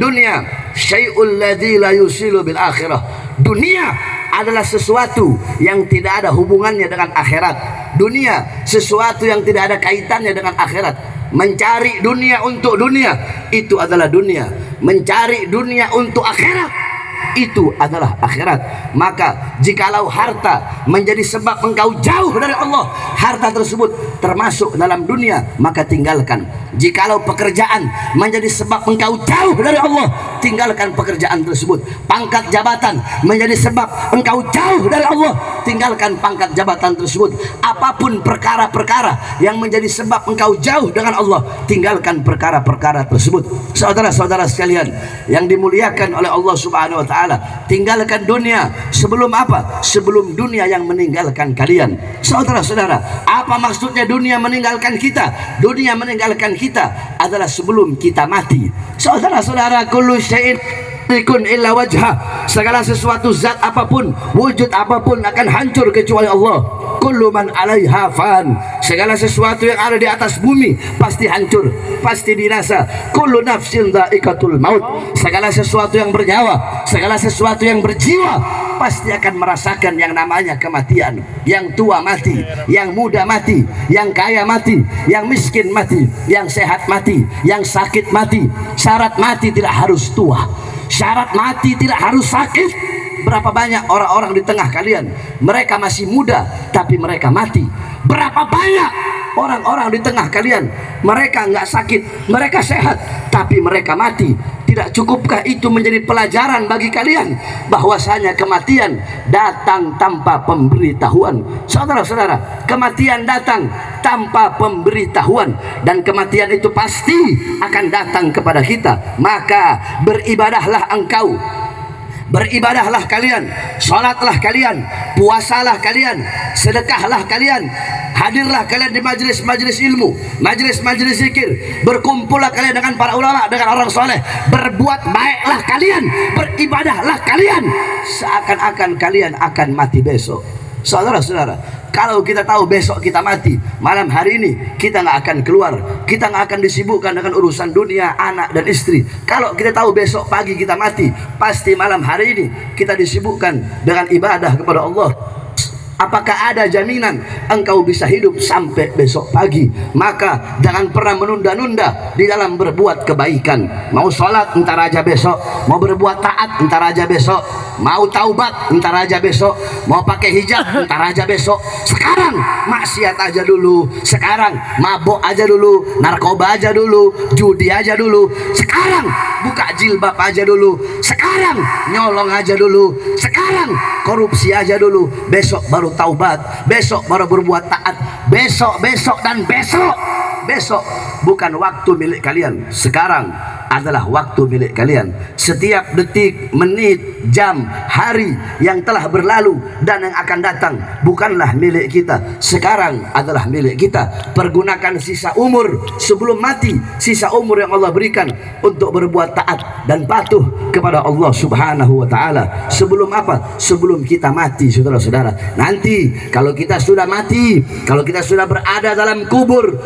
Dunia syai'ul ladzi la yusilu bil akhirah. Dunia adalah sesuatu yang tidak ada hubungannya dengan akhirat. Dunia sesuatu yang tidak ada kaitannya dengan akhirat. Mencari dunia untuk dunia, itu adalah dunia. Mencari dunia untuk akhirat, itu adalah akhirat. Maka jikalau harta menjadi sebab engkau jauh dari Allah, harta tersebut termasuk dalam dunia, maka tinggalkan. Jikalau pekerjaan menjadi sebab engkau jauh dari Allah, tinggalkan pekerjaan tersebut. Pangkat jabatan menjadi sebab engkau jauh dari Allah, tinggalkan pangkat jabatan tersebut. Apapun perkara-perkara yang menjadi sebab engkau jauh dengan Allah, tinggalkan perkara-perkara tersebut. Saudara-saudara sekalian yang dimuliakan oleh Allah Subhanahu wa taala, tinggalkan dunia sebelum apa? Sebelum dunia yang meninggalkan kalian. Saudara-saudara, apa maksudnya dunia meninggalkan kita? Dunia meninggalkan kita adalah sebelum kita mati. Saudara-saudara, kullu syai'in haqiqun illa wajhah. Segala sesuatu zat apapun, wujud apapun akan hancur kecuali Allah. Kullu man 'alaiha fan. Segala sesuatu yang ada di atas bumi pasti hancur, pasti binasa. Kullu nafsin dha'iqatul maut. Segala sesuatu yang bernyawa, segala sesuatu yang berjiwa pasti akan merasakan yang namanya kematian. Yang tua mati, yang muda mati, yang kaya mati, yang miskin mati, yang sehat mati, yang sakit mati. Syarat mati tidak harus tua, syarat mati tidak harus sakit. Berapa banyak orang-orang di tengah kalian, mereka masih muda tapi mereka mati. Berapa banyak orang-orang di tengah kalian, mereka nggak sakit, mereka sehat tapi mereka mati. Tidak cukupkah itu menjadi pelajaran bagi kalian bahwasanya kematian datang tanpa pemberitahuan? Saudara-saudara, kematian datang tanpa pemberitahuan, dan kematian itu pasti akan datang kepada kita. Maka beribadahlah engkau, beribadahlah kalian, sholatlah kalian, puasalah kalian, sedekahlah kalian, hadirlah kalian di majlis-majlis ilmu, majlis-majlis zikir, berkumpullah kalian dengan para ulama, dengan orang soleh, berbuat baiklah kalian, beribadahlah kalian, seakan-akan kalian akan mati besok. Saudara-saudara, kalau kita tahu besok kita mati, malam hari ini kita nggak akan keluar, kita nggak akan disibukkan dengan urusan dunia, anak dan istri. Kalau kita tahu besok pagi kita mati, pasti malam hari ini kita disibukkan dengan ibadah kepada Allah. Apakah ada jaminan engkau bisa hidup sampai besok pagi? Maka jangan pernah menunda-nunda di dalam berbuat kebaikan. Mau sholat entar aja besok, mau berbuat taat entar aja besok, mau taubat entar aja besok, mau pakai hijab entar aja besok. Sekarang maksiat aja dulu, sekarang mabok aja dulu, narkoba aja dulu, judi aja dulu, sekarang buka jilbab aja dulu, sekarang nyolong aja dulu, sekarang korupsi aja dulu, besok baru taubat, besok baru berbuat taat, besok dan besok. Besok bukan waktu milik kalian, sekarang adalah waktu milik kalian. Setiap detik, menit, jam, hari yang telah berlalu dan yang akan datang bukanlah milik kita, sekarang adalah milik kita. Pergunakan sisa umur sebelum mati, sisa umur yang Allah berikan untuk berbuat taat dan patuh kepada Allah Subhanahu wa ta'ala. Sebelum apa? Sebelum kita mati, saudara-saudara. Nanti kalau kita sudah mati, kalau kita sudah berada dalam kubur,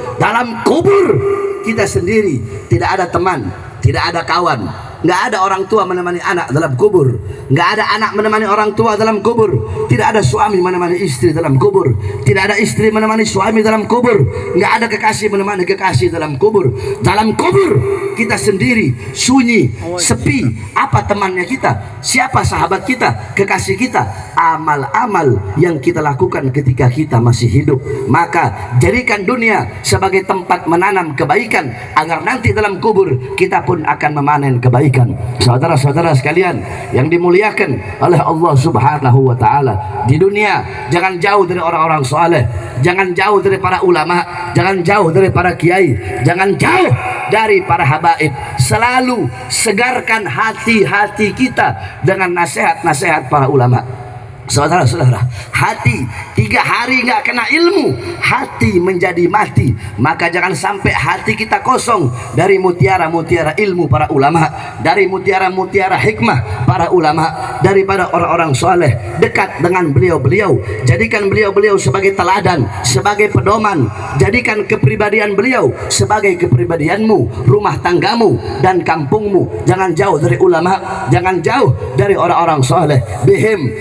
kita sendiri, tidak ada teman, tidak ada kawan, nggak ada orang tua menemani anak dalam kubur, nggak ada anak menemani orang tua dalam kubur, tidak ada suami menemani istri dalam kubur, tidak ada istri menemani suami dalam kubur, nggak ada kekasih menemani kekasih dalam kubur. Dalam kubur kita sendiri, sunyi, sepi. Apa temannya kita? Siapa sahabat kita? Kekasih kita? Amal-amal yang kita lakukan ketika kita masih hidup. Maka jadikan dunia sebagai tempat menanam kebaikan, agar nanti dalam kubur kita pun akan memanen kebaikan. Saudara-saudara sekalian yang dimuliakan oleh Allah Subhanahu wa ta'ala, di dunia jangan jauh dari orang-orang soleh, jangan jauh dari para ulama, jangan jauh dari para kiai, jangan jauh dari para habaib. Selalu segarkan hati-hati kita dengan nasihat-nasihat para ulama. Saudara-saudara, hati 3 hari nggak kena ilmu, hati menjadi mati. Maka jangan sampai hati kita kosong dari mutiara-mutiara ilmu para ulama, dari mutiara-mutiara hikmah para ulama, daripada orang-orang soleh. Dekat dengan beliau-beliau, jadikan beliau-beliau sebagai teladan, sebagai pedoman. Jadikan kepribadian beliau sebagai kepribadianmu, rumah tanggamu dan kampungmu. Jangan jauh dari ulama, jangan jauh dari orang-orang soleh. Bihim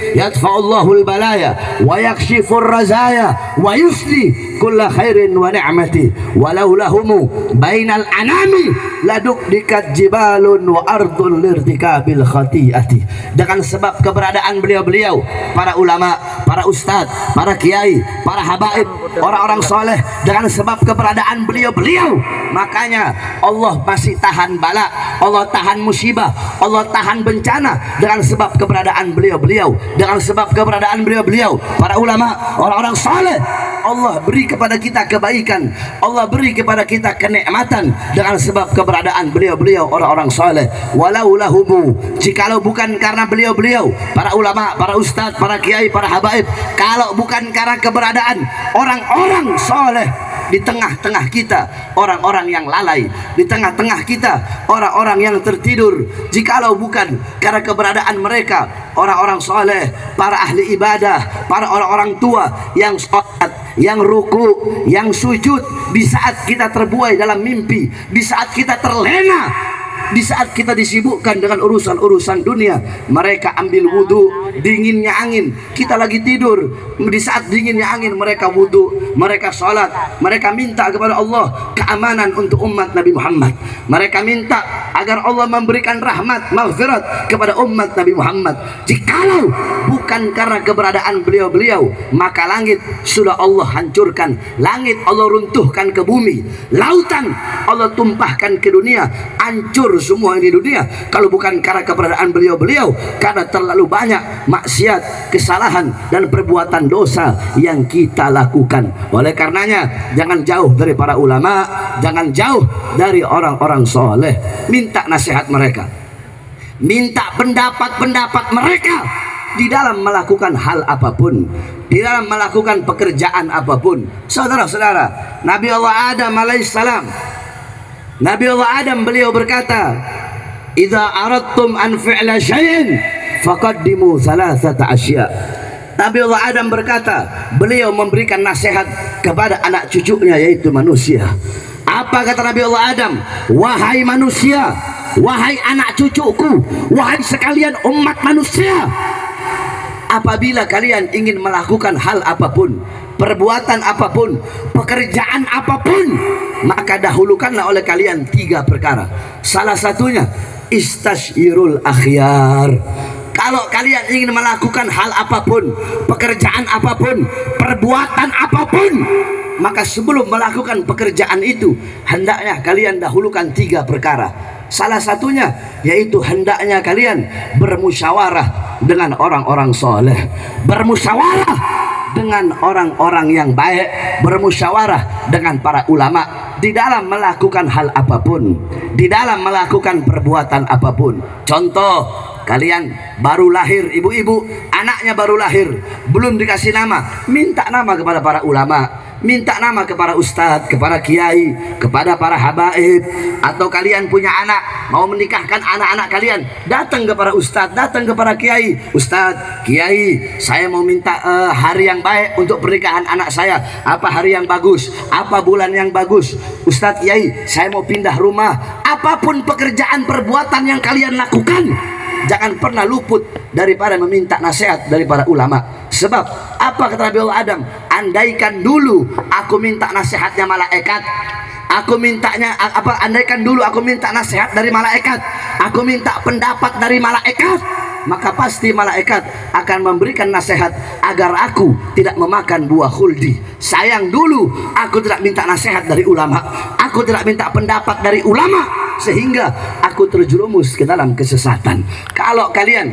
Allahul balaya wa yakshifur razaya wa yusli kulla khairin wa ni'mati walau lahumu bainal anami laduk dikat jibalun wa ardun lirtikabil khati'ati. Dengan sebab keberadaan beliau-beliau, para ulama, para ustadz, para kiai, para habaib, orang-orang soleh, dengan sebab keberadaan beliau-beliau, makanya Allah masih tahan bala, Allah tahan musibah, Allah tahan bencana dengan sebab keberadaan beliau-beliau. Dengan sebab keberadaan beliau-beliau, para ulama, orang-orang saleh, Allah beri kepada kita kebaikan, Allah beri kepada kita kenikmatan dengan sebab keberadaan beliau-beliau, orang-orang saleh. Walau lahumu, jikalau bukan karena beliau-beliau, para ulama, para ustadz, para kiai, para habaib, kalau bukan karena keberadaan orang-orang saleh, di tengah-tengah kita orang-orang yang lalai, di tengah-tengah kita orang-orang yang tertidur. Jikalau bukan karena keberadaan mereka, orang-orang soleh, para ahli ibadah, para orang-orang tua yang sholat, yang ruku, yang sujud, di saat kita terbuai dalam mimpi, di saat kita terlena, di saat kita disibukkan dengan urusan-urusan dunia, mereka ambil wudhu, dinginnya angin, kita lagi tidur. Di saat dinginnya angin mereka wudhu, mereka sholat, mereka minta kepada Allah keamanan untuk umat Nabi Muhammad. Mereka minta agar Allah memberikan rahmat, maghfirat kepada umat Nabi Muhammad. Jikalau bukan karena keberadaan beliau-beliau, maka langit sudah Allah hancurkan, langit Allah runtuhkan ke bumi, lautan Allah tumpahkan ke dunia, hancur semua di dunia. Kalau bukan karena keberadaan beliau-beliau, karena terlalu banyak maksiat, kesalahan dan perbuatan dosa yang kita lakukan. Oleh karenanya, jangan jauh dari para ulama, jangan jauh dari orang-orang soleh. Minta nasihat mereka, minta pendapat-pendapat mereka di dalam melakukan hal apapun, di dalam melakukan pekerjaan apapun. Saudara-saudara, Nabi Allah Adam alaihissalam, Nabi Allah Adam beliau berkata, "Idza aradtum an fi'la syai'in faqaddimu thalathata asya." Nabi Allah Adam berkata, beliau memberikan nasihat kepada anak cucunya yaitu manusia. Apa kata Nabi Allah Adam? "Wahai manusia, wahai anak cucuku, wahai sekalian umat manusia, apabila kalian ingin melakukan hal apapun, perbuatan apapun, pekerjaan apapun, maka dahulukanlah oleh kalian 3 perkara. Salah satunya istasyirul akhyar. Kalau kalian ingin melakukan hal apapun, pekerjaan apapun, perbuatan apapun, maka sebelum melakukan pekerjaan itu, hendaknya kalian dahulukan 3 perkara. Salah satunya yaitu hendaknya kalian bermusyawarah dengan orang-orang soleh, bermusyawarah dengan orang-orang yang baik, bermusyawarah dengan para ulama di dalam melakukan hal apapun, di dalam melakukan perbuatan apapun. Contoh, kalian baru lahir, ibu-ibu anaknya baru lahir, belum dikasih nama, minta nama kepada para ulama, minta nama kepada ustadz, kepada kiai, kepada para habaib. Atau kalian punya anak, mau menikahkan anak-anak kalian, datang kepada ustadz, datang kepada kiai. Ustadz, kiai, saya mau minta hari yang baik untuk pernikahan anak saya. Apa hari yang bagus? Apa bulan yang bagus? Ustadz, kiai, saya mau pindah rumah. Apapun pekerjaan perbuatan yang kalian lakukan, jangan pernah luput daripada meminta nasihat dari para ulama. Sebab apa kata Nabi Allah Adam? Andaikan dulu aku minta nasihatnya malaikat, aku mintanya apa? Andaikan dulu aku minta nasihat dari malaikat, aku minta pendapat dari malaikat, maka pasti malaikat akan memberikan nasihat agar aku tidak memakan buah khuldi. Sayang dulu aku tidak minta nasihat dari ulama, aku tidak minta pendapat dari ulama, sehingga aku terjerumus ke dalam kesesatan. Kalau kalian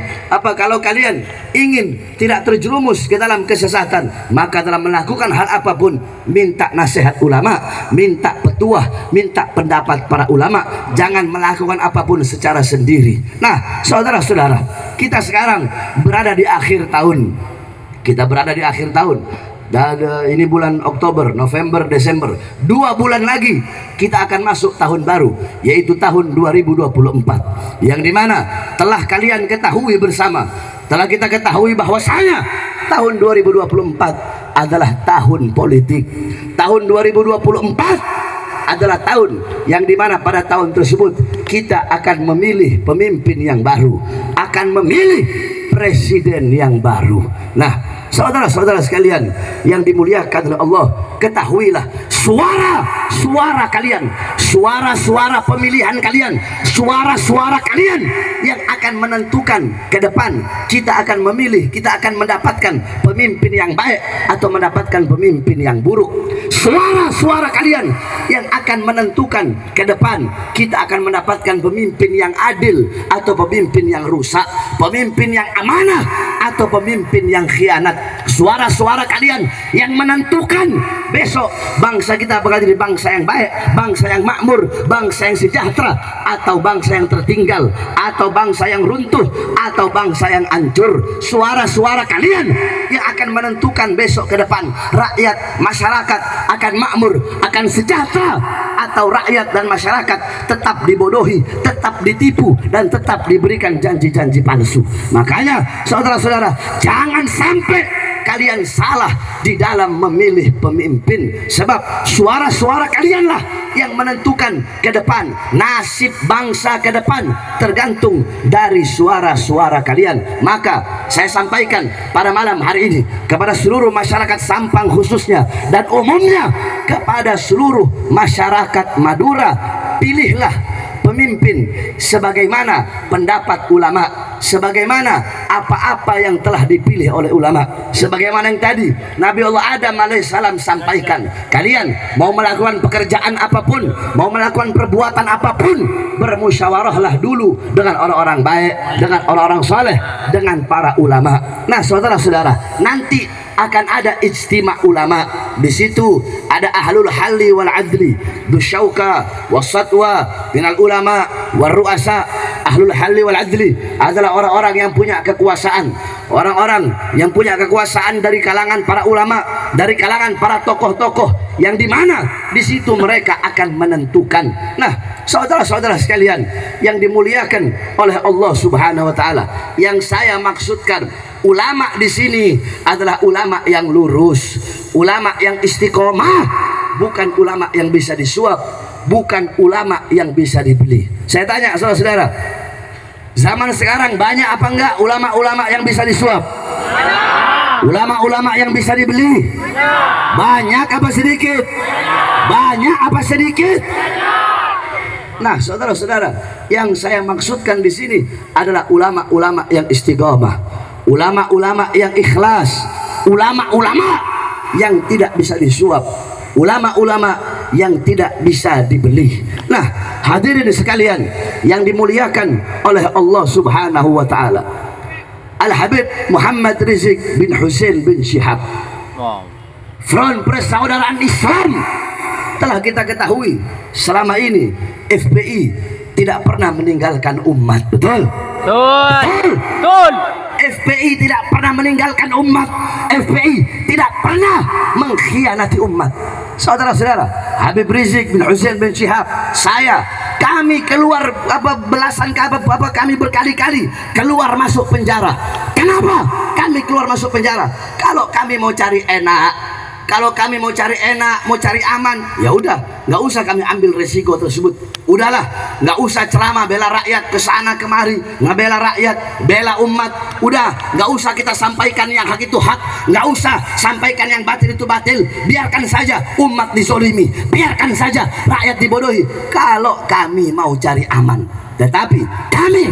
ingin tidak terjerumus ke dalam kesesatan, maka dalam melakukan hal apapun, minta nasihat ulama, minta petuah, minta pendapat para ulama. Jangan melakukan apapun secara sendiri. Nah, saudara-saudara, kita sekarang berada di akhir tahun. Kita berada di akhir tahun. Dan ini bulan Oktober, November, Desember, 2 bulan lagi kita akan masuk tahun baru, yaitu tahun 2024, yang dimana telah kalian ketahui bersama, telah kita ketahui bahwasanya tahun 2024 adalah tahun politik. Tahun 2024 adalah tahun yang dimana pada tahun tersebut kita akan memilih pemimpin yang baru, akan memilih presiden yang baru. Nah, saudara-saudara sekalian yang dimuliakan oleh Allah, ketahuilah suara kalian, suara pemilihan kalian, suara kalian yang akan menentukan ke depan kita akan memilih, kita akan mendapatkan pemimpin yang baik atau mendapatkan pemimpin yang buruk. Suara kalian yang akan menentukan ke depan kita akan mendapatkan pemimpin yang adil atau pemimpin yang rusak, pemimpin yang amanah atau pemimpin yang khianat. Suara kalian yang menentukan besok bangsa kita bakal jadi bangsa yang baik, bangsa yang makmur, bangsa yang sejahtera, atau bangsa yang tertinggal, atau bangsa yang runtuh, atau bangsa yang hancur. Suara kalian yang akan menentukan besok ke depan rakyat, masyarakat akan makmur, akan sejahtera, atau rakyat dan masyarakat tetap dibodohi, tetap ditipu, dan tetap diberikan janji-janji palsu. Makanya saudara-saudara, jangan sampai kalian salah di dalam memilih pemimpin, sebab suara-suara kalianlah yang menentukan ke depan nasib bangsa ke depan, tergantung dari suara-suara kalian. Maka saya sampaikan pada malam hari ini kepada seluruh masyarakat Sampang khususnya dan umumnya kepada seluruh masyarakat Madura, pilihlah pemimpin sebagaimana pendapat ulama, sebagaimana apa-apa yang telah dipilih oleh ulama, sebagaimana yang tadi Nabi Allah Adam alaihissalam sampaikan. Kalian mau melakukan pekerjaan apapun, mau melakukan perbuatan apapun, bermusyawarahlah dulu dengan orang-orang baik, dengan orang-orang soleh, dengan para ulama. Nah saudara-saudara, nanti akan ada ijtima' ulama. Di situ ada ahlul halli wal adli, dusyauka wasatwa minal ulama wal ru'asa. Ahlul halli wal adli adalah orang-orang yang punya kekuasaan, orang-orang yang punya kekuasaan dari kalangan para ulama, dari kalangan para tokoh-tokoh, yang dimana di situ mereka akan menentukan. Nah saudara-saudara sekalian yang dimuliakan oleh Allah Subhanahu wa taala, yang saya maksudkan ulama di sini adalah ulama yang lurus, ulama yang istiqomah, bukan ulama yang bisa disuap, bukan ulama yang bisa dibeli. Saya tanya saudara-saudara, zaman sekarang banyak apa enggak ulama-ulama yang bisa disuap? Ulama-ulama yang bisa dibeli? Banyak apa sedikit? Banyak apa sedikit? Nah, saudara-saudara, yang saya maksudkan di sini adalah ulama-ulama yang istiqomah, ulama-ulama yang ikhlas, ulama-ulama yang tidak bisa disuap, ulama-ulama yang tidak bisa dibeli. Nah, hadirin sekalian yang dimuliakan oleh Allah Subhanahu wa taala, Al-Habib Muhammad Rizik bin Hussein bin Syihab, Front Persaudaraan Islam, telah kita ketahui selama ini FPI tidak pernah meninggalkan umat. Betul? Betul. FPI tidak pernah meninggalkan umat. FPI tidak pernah mengkhianati umat. Saudara-saudara, Habib Rizik bin Hussein bin Syihab, kami keluar kami berkali-kali keluar masuk penjara. Kenapa kami keluar masuk penjara? Kalau kami mau cari enak, kalau kami mau cari enak, mau cari aman, ya udah, nggak usah kami ambil resiko tersebut. Udahlah, nggak usah ceramah bela rakyat ke sana kemari, ngebela rakyat, bela umat. Udah, nggak usah kita sampaikan yang hak itu hak, nggak usah sampaikan yang batil itu batil. Biarkan saja umat disolimi, biarkan saja rakyat dibodohi. Kalau kami mau cari aman, tetapi kami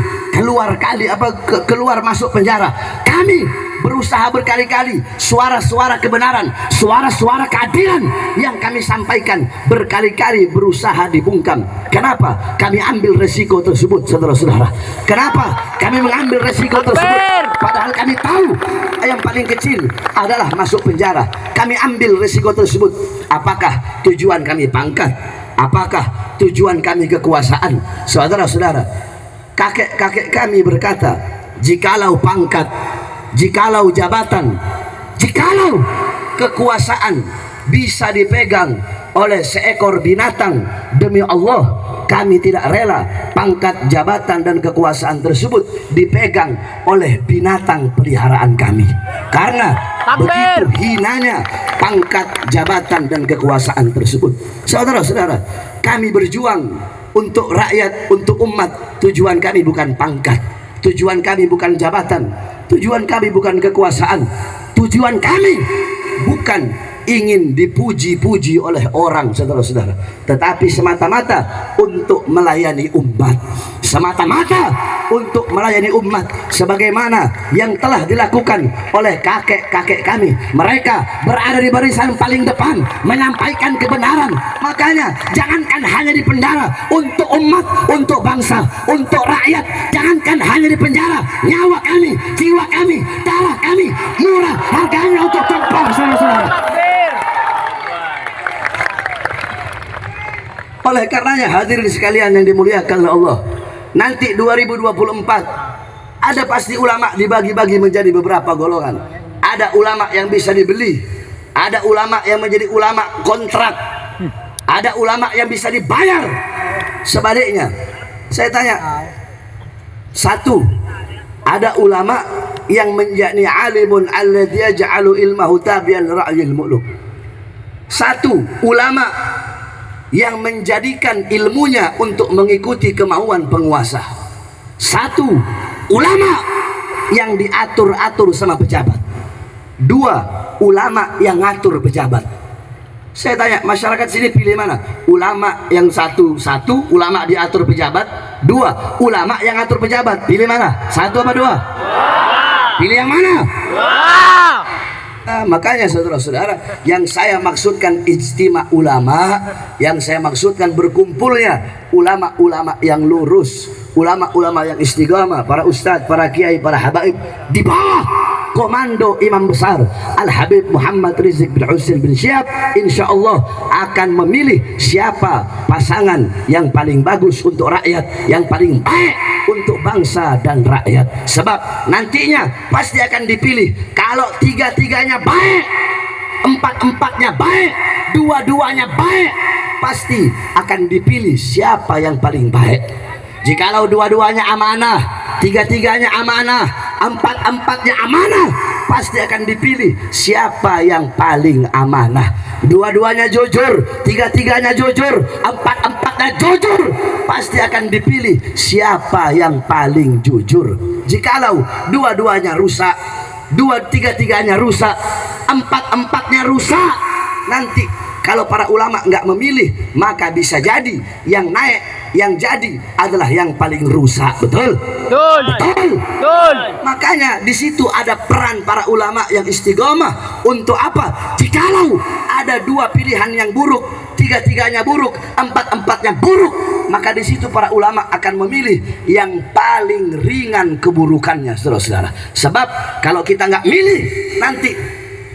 keluar masuk penjara, kami berusaha berkali-kali, suara-suara kebenaran, suara-suara keadilan yang kami sampaikan berkali-kali berusaha dibungkam. Kenapa kami ambil resiko tersebut, saudara-saudara? Kenapa kami mengambil resiko tersebut? Padahal kami tahu yang paling kecil adalah masuk penjara. Kami ambil resiko tersebut. Apakah tujuan kami pangkat? Apakah tujuan kami kekuasaan? Saudara-saudara, kakek-kakek kami berkata, jikalau pangkat, jikalau jabatan, jikalau kekuasaan bisa dipegang oleh seekor binatang, demi Allah kami tidak rela pangkat, jabatan, dan kekuasaan tersebut dipegang oleh binatang peliharaan kami. Karena begitu hinanya pangkat, jabatan, dan kekuasaan tersebut. Saudara-saudara, kami berjuang untuk rakyat, untuk umat. Tujuan kami bukan pangkat, tujuan kami bukan jabatan, tujuan kami bukan kekuasaan, tujuan kami bukan ingin dipuji-puji oleh orang, saudara-saudara, tetapi semata-mata untuk melayani umat, semata-mata untuk melayani umat, sebagaimana yang telah dilakukan oleh kakek-kakek kami. Mereka berada di barisan paling depan menyampaikan kebenaran. Makanya jangankan hanya di penjara untuk umat, untuk bangsa, untuk rakyat, jangankan hanya di penjara, nyawa kami, jiwa kami, darah kami murah harganya untuk tumpah, saudara-saudara. Oleh karenanya, hadirin sekalian yang dimuliakan oleh Allah, nanti 2024 ada pasti ulama dibagi-bagi menjadi beberapa golongan. Ada ulama yang bisa dibeli, Ada ulama yang menjadi ulama kontrak, ada ulama yang bisa dibayar. Sebaliknya, saya tanya, satu, ada ulama yang menjadi alimun alladhi yaj'alu ilmahu tabi'an ra'yil muluk. Satu, ulama yang menjadikan ilmunya untuk mengikuti kemauan penguasa. Satu, ulama yang diatur-atur sama pejabat. Dua, ulama yang ngatur pejabat. Saya tanya, masyarakat sini pilih mana? Ulama yang satu, ulama diatur pejabat. Dua, ulama yang ngatur pejabat. Pilih mana? Satu apa dua? Pilih yang mana? Nah, makanya saudara-saudara, yang saya maksudkan ijtima ulama, yang saya maksudkan berkumpulnya ulama-ulama yang lurus, ulama-ulama yang istiqamah, para ustadz, para kiai, para habaib di bawah komando imam besar Al-Habib Muhammad Rizik bin Husain bin Syihab, insya Allah akan memilih siapa pasangan yang paling bagus untuk rakyat, yang paling baik untuk bangsa dan rakyat. Sebab nantinya pasti akan dipilih, kalau tiga-tiganya baik, empat-empatnya baik, dua-duanya baik, pasti akan dipilih siapa yang paling baik. Jikalau dua-duanya amanah, tiga-tiganya amanah, empat-empatnya amanah, pasti akan dipilih siapa yang paling amanah. Dua-duanya jujur, tiga-tiganya jujur, empat-empatnya jujur, pasti akan dipilih siapa yang paling jujur. Jikalau dua-duanya rusak, tiga-tiganya rusak, empat-empatnya rusak, nanti kalau para ulama nggak memilih, maka bisa jadi yang naik, yang jadi adalah yang paling rusak. Betul? Betul. Betul. Makanya di situ ada peran para ulama yang istiqomah. Untuk apa? Jikalau ada dua pilihan yang buruk, tiga-tiganya buruk, empat-empatnya buruk, maka di situ para ulama akan memilih yang paling ringan keburukannya, saudara-saudara. Sebab kalau kita nggak milih, nanti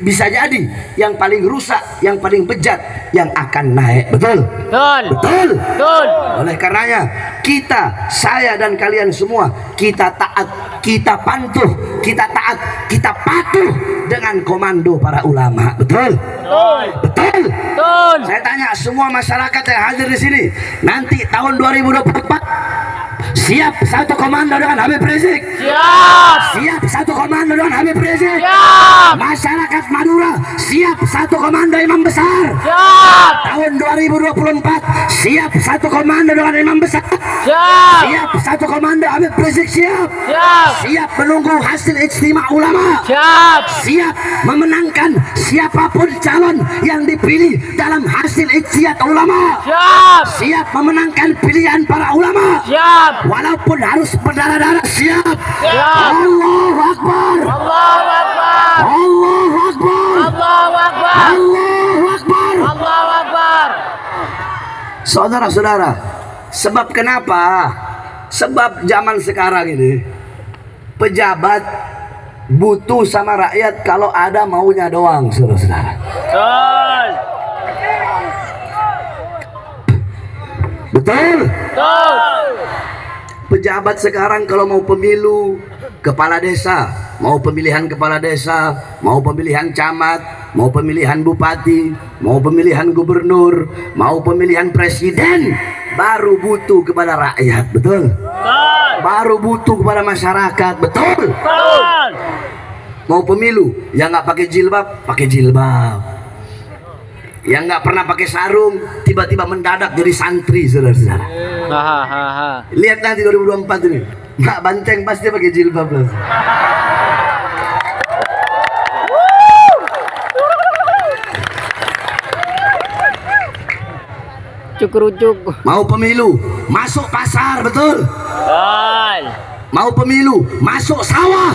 bisa jadi yang paling rusak, yang paling bejat yang akan naik. Betul? Betul. Betul. Betul. Oleh karenanya kita, saya dan kalian semua, kita taat, kita patuh, kita taat, kita patuh dengan komando para ulama. Betul? Betul. Betul. Betul. Saya tanya semua masyarakat yang hadir di sini, nanti tahun 2024 siap satu komando dengan Habib Rizik? Siap. Siap satu komando dengan Habib Rizik? Siap. Masyarakat Madura siap satu komando imam besar? Siap. Tahun 2024 siap satu komando dengan imam besar? Siap. Siap satu komando Habib Rizik? Siap. Siap. Siap menunggu hasil ijtima ulama? Siap. Siap memenangkan siapapun calon yang dipilih dalam hasil ijtihad ulama? Siap. Siap memenangkan pilihan para ulama? Siap. Walaupun harus berdarah-darah? Siap. Siap. Allahu Akbar. Allahu Akbar. Allahu Akbar. Allahu Akbar. Allahu Akbar. Allahu Akbar. Saudara-saudara, sebab kenapa? Sebab zaman sekarang ini pejabat butuh sama rakyat kalau ada maunya doang, saudara-saudara. Betul. Betul. Pejabat sekarang kalau mau pemilu kepala desa, mau pemilihan kepala desa, mau pemilihan camat, mau pemilihan bupati, mau pemilihan gubernur, mau pemilihan presiden, baru butuh kepada rakyat. Betul? Baru butuh kepada masyarakat. Betul? Mau pemilu yang nggak pakai jilbab, pakai jilbab. Yang nggak pernah pakai sarung, tiba-tiba mendadak jadi santri, saudara-saudara. Lihat nanti 2024 ini, Mbak Banteng pasti pakai jilbab loh. Cukurucuk. Mau pemilu, masuk pasar, betul? Mau pemilu, masuk sawah.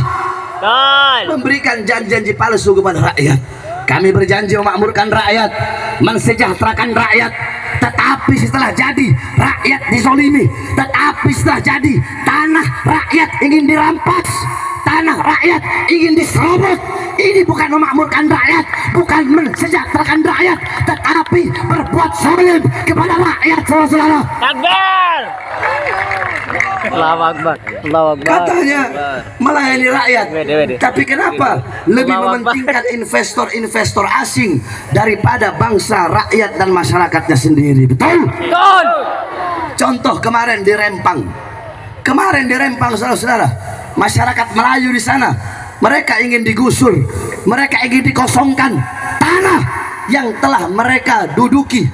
Memberikan janji-janji palsu kepada rakyat. Kami berjanji memakmurkan rakyat, mensejahterakan rakyat. Tetapi setelah jadi, rakyat dizolimi. Tetapi setelah jadi, tanah rakyat ingin dirampas, tanah rakyat ingin diserobot. Ini bukan memakmurkan rakyat, bukan mensejahterakan rakyat, tetapi berbuat zalim kepada rakyat, saudara-saudara. Takbir. Allahu Akbar. Allahu Akbar. Katanya melayani rakyat. Wede. Tapi kenapa lebih Allahu Akbar. mementingkan investor-investor asing daripada bangsa, rakyat dan masyarakatnya sendiri? Betul? Betul. Contoh kemarin di Rempang. Kemarin di Rempang, saudara-saudara, masyarakat Melayu di sana, mereka ingin digusur, mereka ingin dikosongkan tanah yang telah mereka duduki,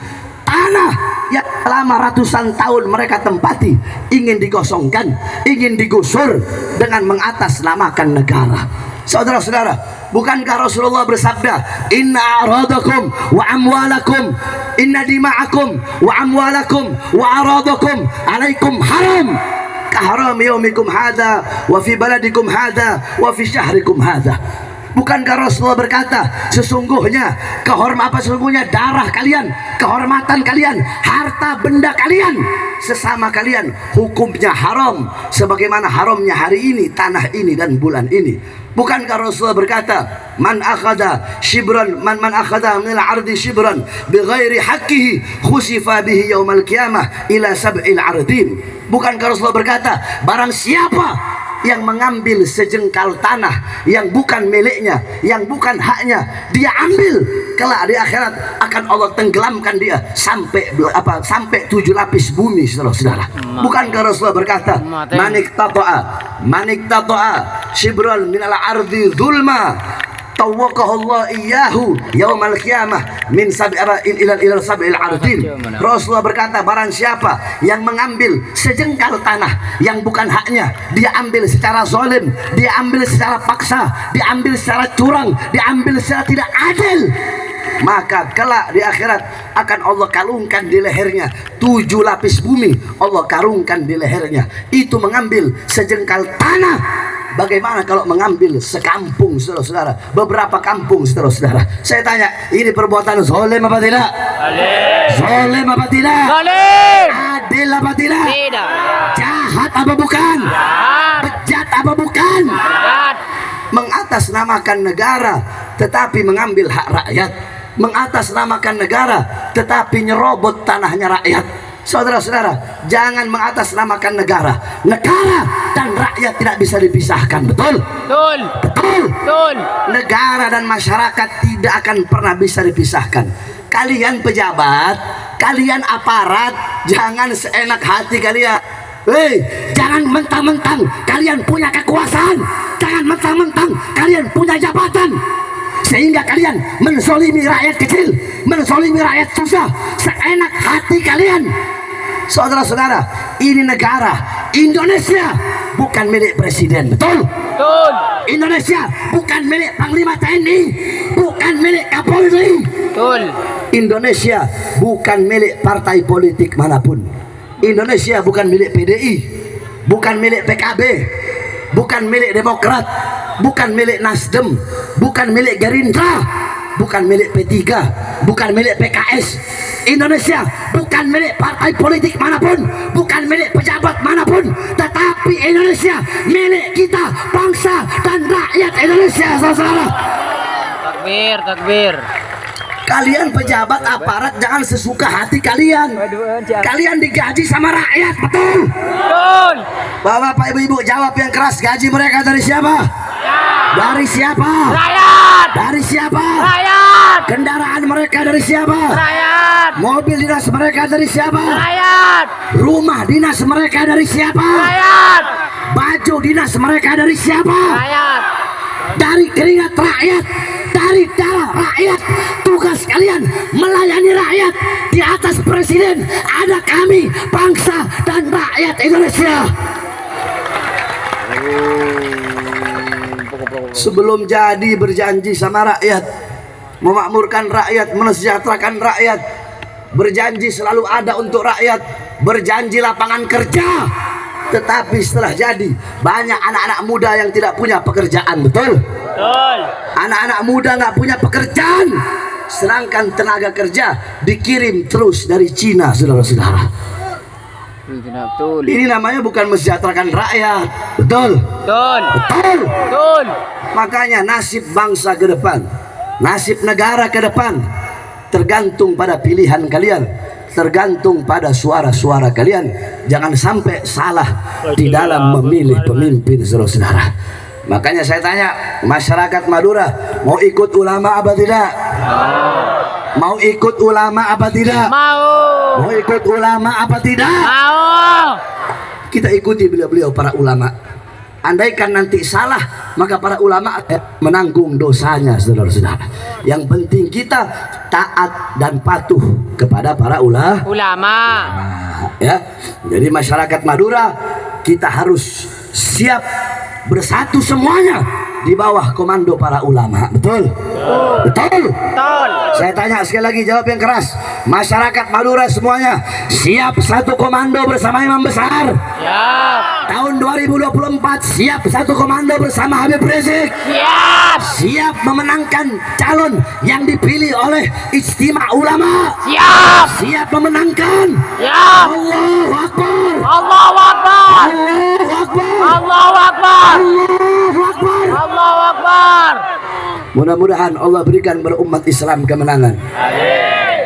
tanah yang selama ratusan tahun mereka tempati, ingin dikosongkan, ingin digusur dengan mengatasnamakan negara. Saudara-saudara, bukankah Rasulullah bersabda, inna aradakum wa amwalakum, inna dima'akum wa amwalakum wa aradakum alaikum haram haram yaumikum hadha wa fi baladikum hadha wa fi syahrikum hadha. Bukankah Rasulullah berkata, sesungguhnya sesungguhnya darah kalian, kehormatan kalian, harta benda kalian, sesama kalian hukumnya haram sebagaimana haramnya hari ini, tanah ini dan bulan ini. Bukankah Rasulullah berkata, man akhadha shibran man akhadha min al-ardi shibran bighairi haqqihi khusifa bihi yaumal qiyamah ila sab'il ardin. Bukankah Rasulullah berkata, barang siapa yang mengambil sejengkal tanah yang bukan miliknya, yang bukan haknya, dia ambil, kelak di akhirat akan Allah tenggelamkan dia sampai 7 lapis bumi, saudara-saudara. Bukankah Rasulullah berkata, manik tatoa shibran minal ardi zulma tawaqahullah iyyahu yaumal qiyamah min ilal sab'il ardin. Rasulullah berkata, barang siapa yang mengambil sejengkal tanah yang bukan haknya, dia ambil secara zalim, dia ambil secara paksa, diambil secara curang, diambil secara tidak adil, maka kelak di akhirat akan Allah kalungkan di lehernya 7 lapis bumi, Allah karungkan di lehernya. Itu mengambil sejengkal tanah. Bagaimana kalau mengambil sekampung, saudara-saudara, beberapa kampung, saudara-saudara? Saya tanya, ini perbuatan zalim apa tidak? Zalim apa tidak? Zalim. Adil apa tidak? Tidak. Jahat apa bukan? Jahat. Bejat apa bukan? Jahat. Mengatasnamakan negara tetapi mengambil hak rakyat, mengatasnamakan negara tetapi nyerobot tanahnya rakyat. Saudara-saudara, jangan mengatasnamakan negara. Negara dan rakyat tidak bisa dipisahkan, betul? Betul. Betul. Betul. Negara dan masyarakat tidak akan pernah bisa dipisahkan. Kalian pejabat, kalian aparat, jangan seenak hati kalian. Hei, jangan mentang-mentang kalian punya kekuasaan, jangan mentang-mentang kalian punya jabatan, sehingga kalian menzolimi rakyat kecil, menzolimi rakyat susah seenak hati kalian. Saudara-saudara, ini negara Indonesia bukan milik presiden, betul? Betul. Indonesia bukan milik Panglima TNI, bukan milik Kapolri. Betul. Indonesia bukan milik partai politik manapun. Indonesia bukan milik PDI, bukan milik PKB, bukan milik Demokrat, bukan milik Nasdem, bukan milik Gerindra, bukan milik P3, bukan milik PKS. Indonesia bukan milik partai politik manapun, bukan milik pejabat manapun, tetapi Indonesia milik kita, bangsa dan rakyat Indonesia, saudara. Takbir, takbir. Kalian pejabat aparat jangan sesuka hati kalian. Kalian digaji sama rakyat, betul? Betul. Bapak ibu-ibu jawab yang keras, gaji mereka dari siapa? Dari siapa? Rakyat. Dari siapa? Rakyat. Kendaraan mereka dari siapa? Rakyat. Mobil dinas mereka dari siapa? Rakyat. Rumah dinas mereka dari siapa? Rakyat. Baju dinas mereka dari siapa? Rakyat. Dari keringat rakyat, dari darah rakyat. Tugas kalian melayani rakyat. Di atas presiden ada kami, bangsa dan rakyat Indonesia. Sebelum jadi berjanji sama rakyat, memakmurkan rakyat, mensejahterakan rakyat, berjanji selalu ada untuk rakyat, berjanji lapangan kerja. Tetapi setelah jadi, banyak anak-anak muda yang tidak punya pekerjaan, betul? Betul. Anak-anak muda nggak punya pekerjaan, sedangkan tenaga kerja dikirim terus dari Cina, saudara-saudara. Betul. Ini namanya bukan mensejahterakan rakyat, betul? Betul. Betul. Betul. Makanya nasib bangsa ke depan, nasib negara ke depan tergantung pada pilihan kalian. tergantung pada suara-suara kalian. Jangan sampai salah di dalam memilih pemimpin, saudara-saudara. Makanya saya tanya, masyarakat Madura mau ikut ulama apa tidak? Mau ikut ulama apa tidak? Mau. Mau ikut ulama apa tidak? Mau. Kita ikuti beliau-beliau para ulama. Andaikan nanti salah, maka para ulama menanggung dosanya, saudara-saudara. Yang penting kita taat dan patuh kepada para ulama. Ya, jadi masyarakat Madura kita harus siap bersatu semuanya di bawah komando para ulama. Betul? Betul? Betul. Saya tanya sekali lagi, jawab yang keras. Masyarakat Madura semuanya siap satu komando bersama imam besar? Siap. Tahun 2024 siap satu komando bersama Habib Rizik? Siap. Siap memenangkan calon yang dipilih oleh Ijtima Ulama? Siap. Siap memenangkan? Siap. Allahu Akbar. Allahu Akbar. Allahu Akbar. Allahu Akbar. Allahu Akbar. Allahu Akbar. Mudah-mudahan Allah berikan kepada umat Islam kemenangan.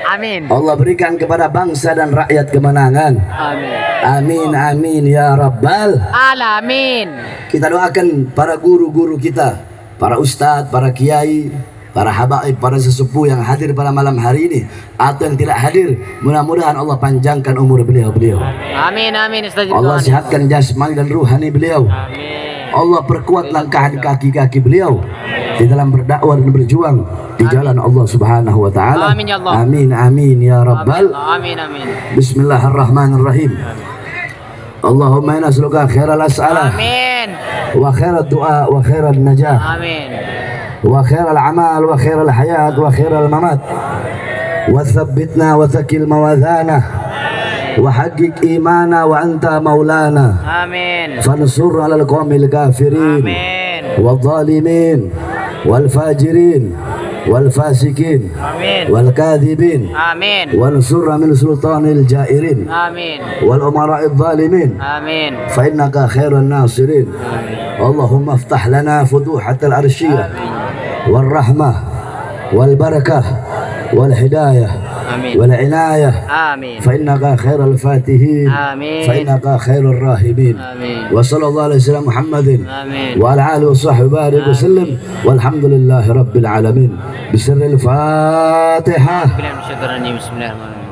Amin. Allah berikan kepada bangsa dan rakyat kemenangan. Amin. Amin, amin ya Rabbal. Alamin. Kita doakan para guru-guru kita, para ustadz, para kiai, para habaib, para sesepuh yang hadir pada malam hari ini atau yang tidak hadir. Mudah-mudahan Allah panjangkan umur beliau-beliau. Amin, amin. Allah sehatkan jasmani dan ruhani beliau. Allah perkuat langkah kaki-kaki beliau di dalam berdakwah dan berjuang di jalan Allah Subhanahu wa taala. Amin ya Allah. Amin, amin ya Rabbal. Amin, amin. Bismillahirrahmanirrahim. Allahumma inna nas'aluka khairal as'alah Amin. wa khairal du'a wa khairal najah Amin. wa khairal amal wa khairal hayat wa khairal mamat wa thabbitna wa thakil mawazana wa haqiq imana wa anta maulana Amin. fansur ala al-qawmil kafirin Amin. wal zalimin wal fajirin wal fasikin Amin. wal kadhibin Amin. wansur min sultanil jairin Amin. wal umara'id zalimin Amin. فإنك خير الناصرين اللهم افتح لنا فتوحة الأرشية والرحمة والبركة والهداية Amin. والعناية Amin. فإنك خير الفاتحين آمين. فإنك خير الراهبين Amin. وصلى الله على سيدنا محمد Amin. وعلى آله وصحبه وبارك وسلم والحمد لله رب العالمين بسر الفاتحة Bismillahirrahmanirrahim.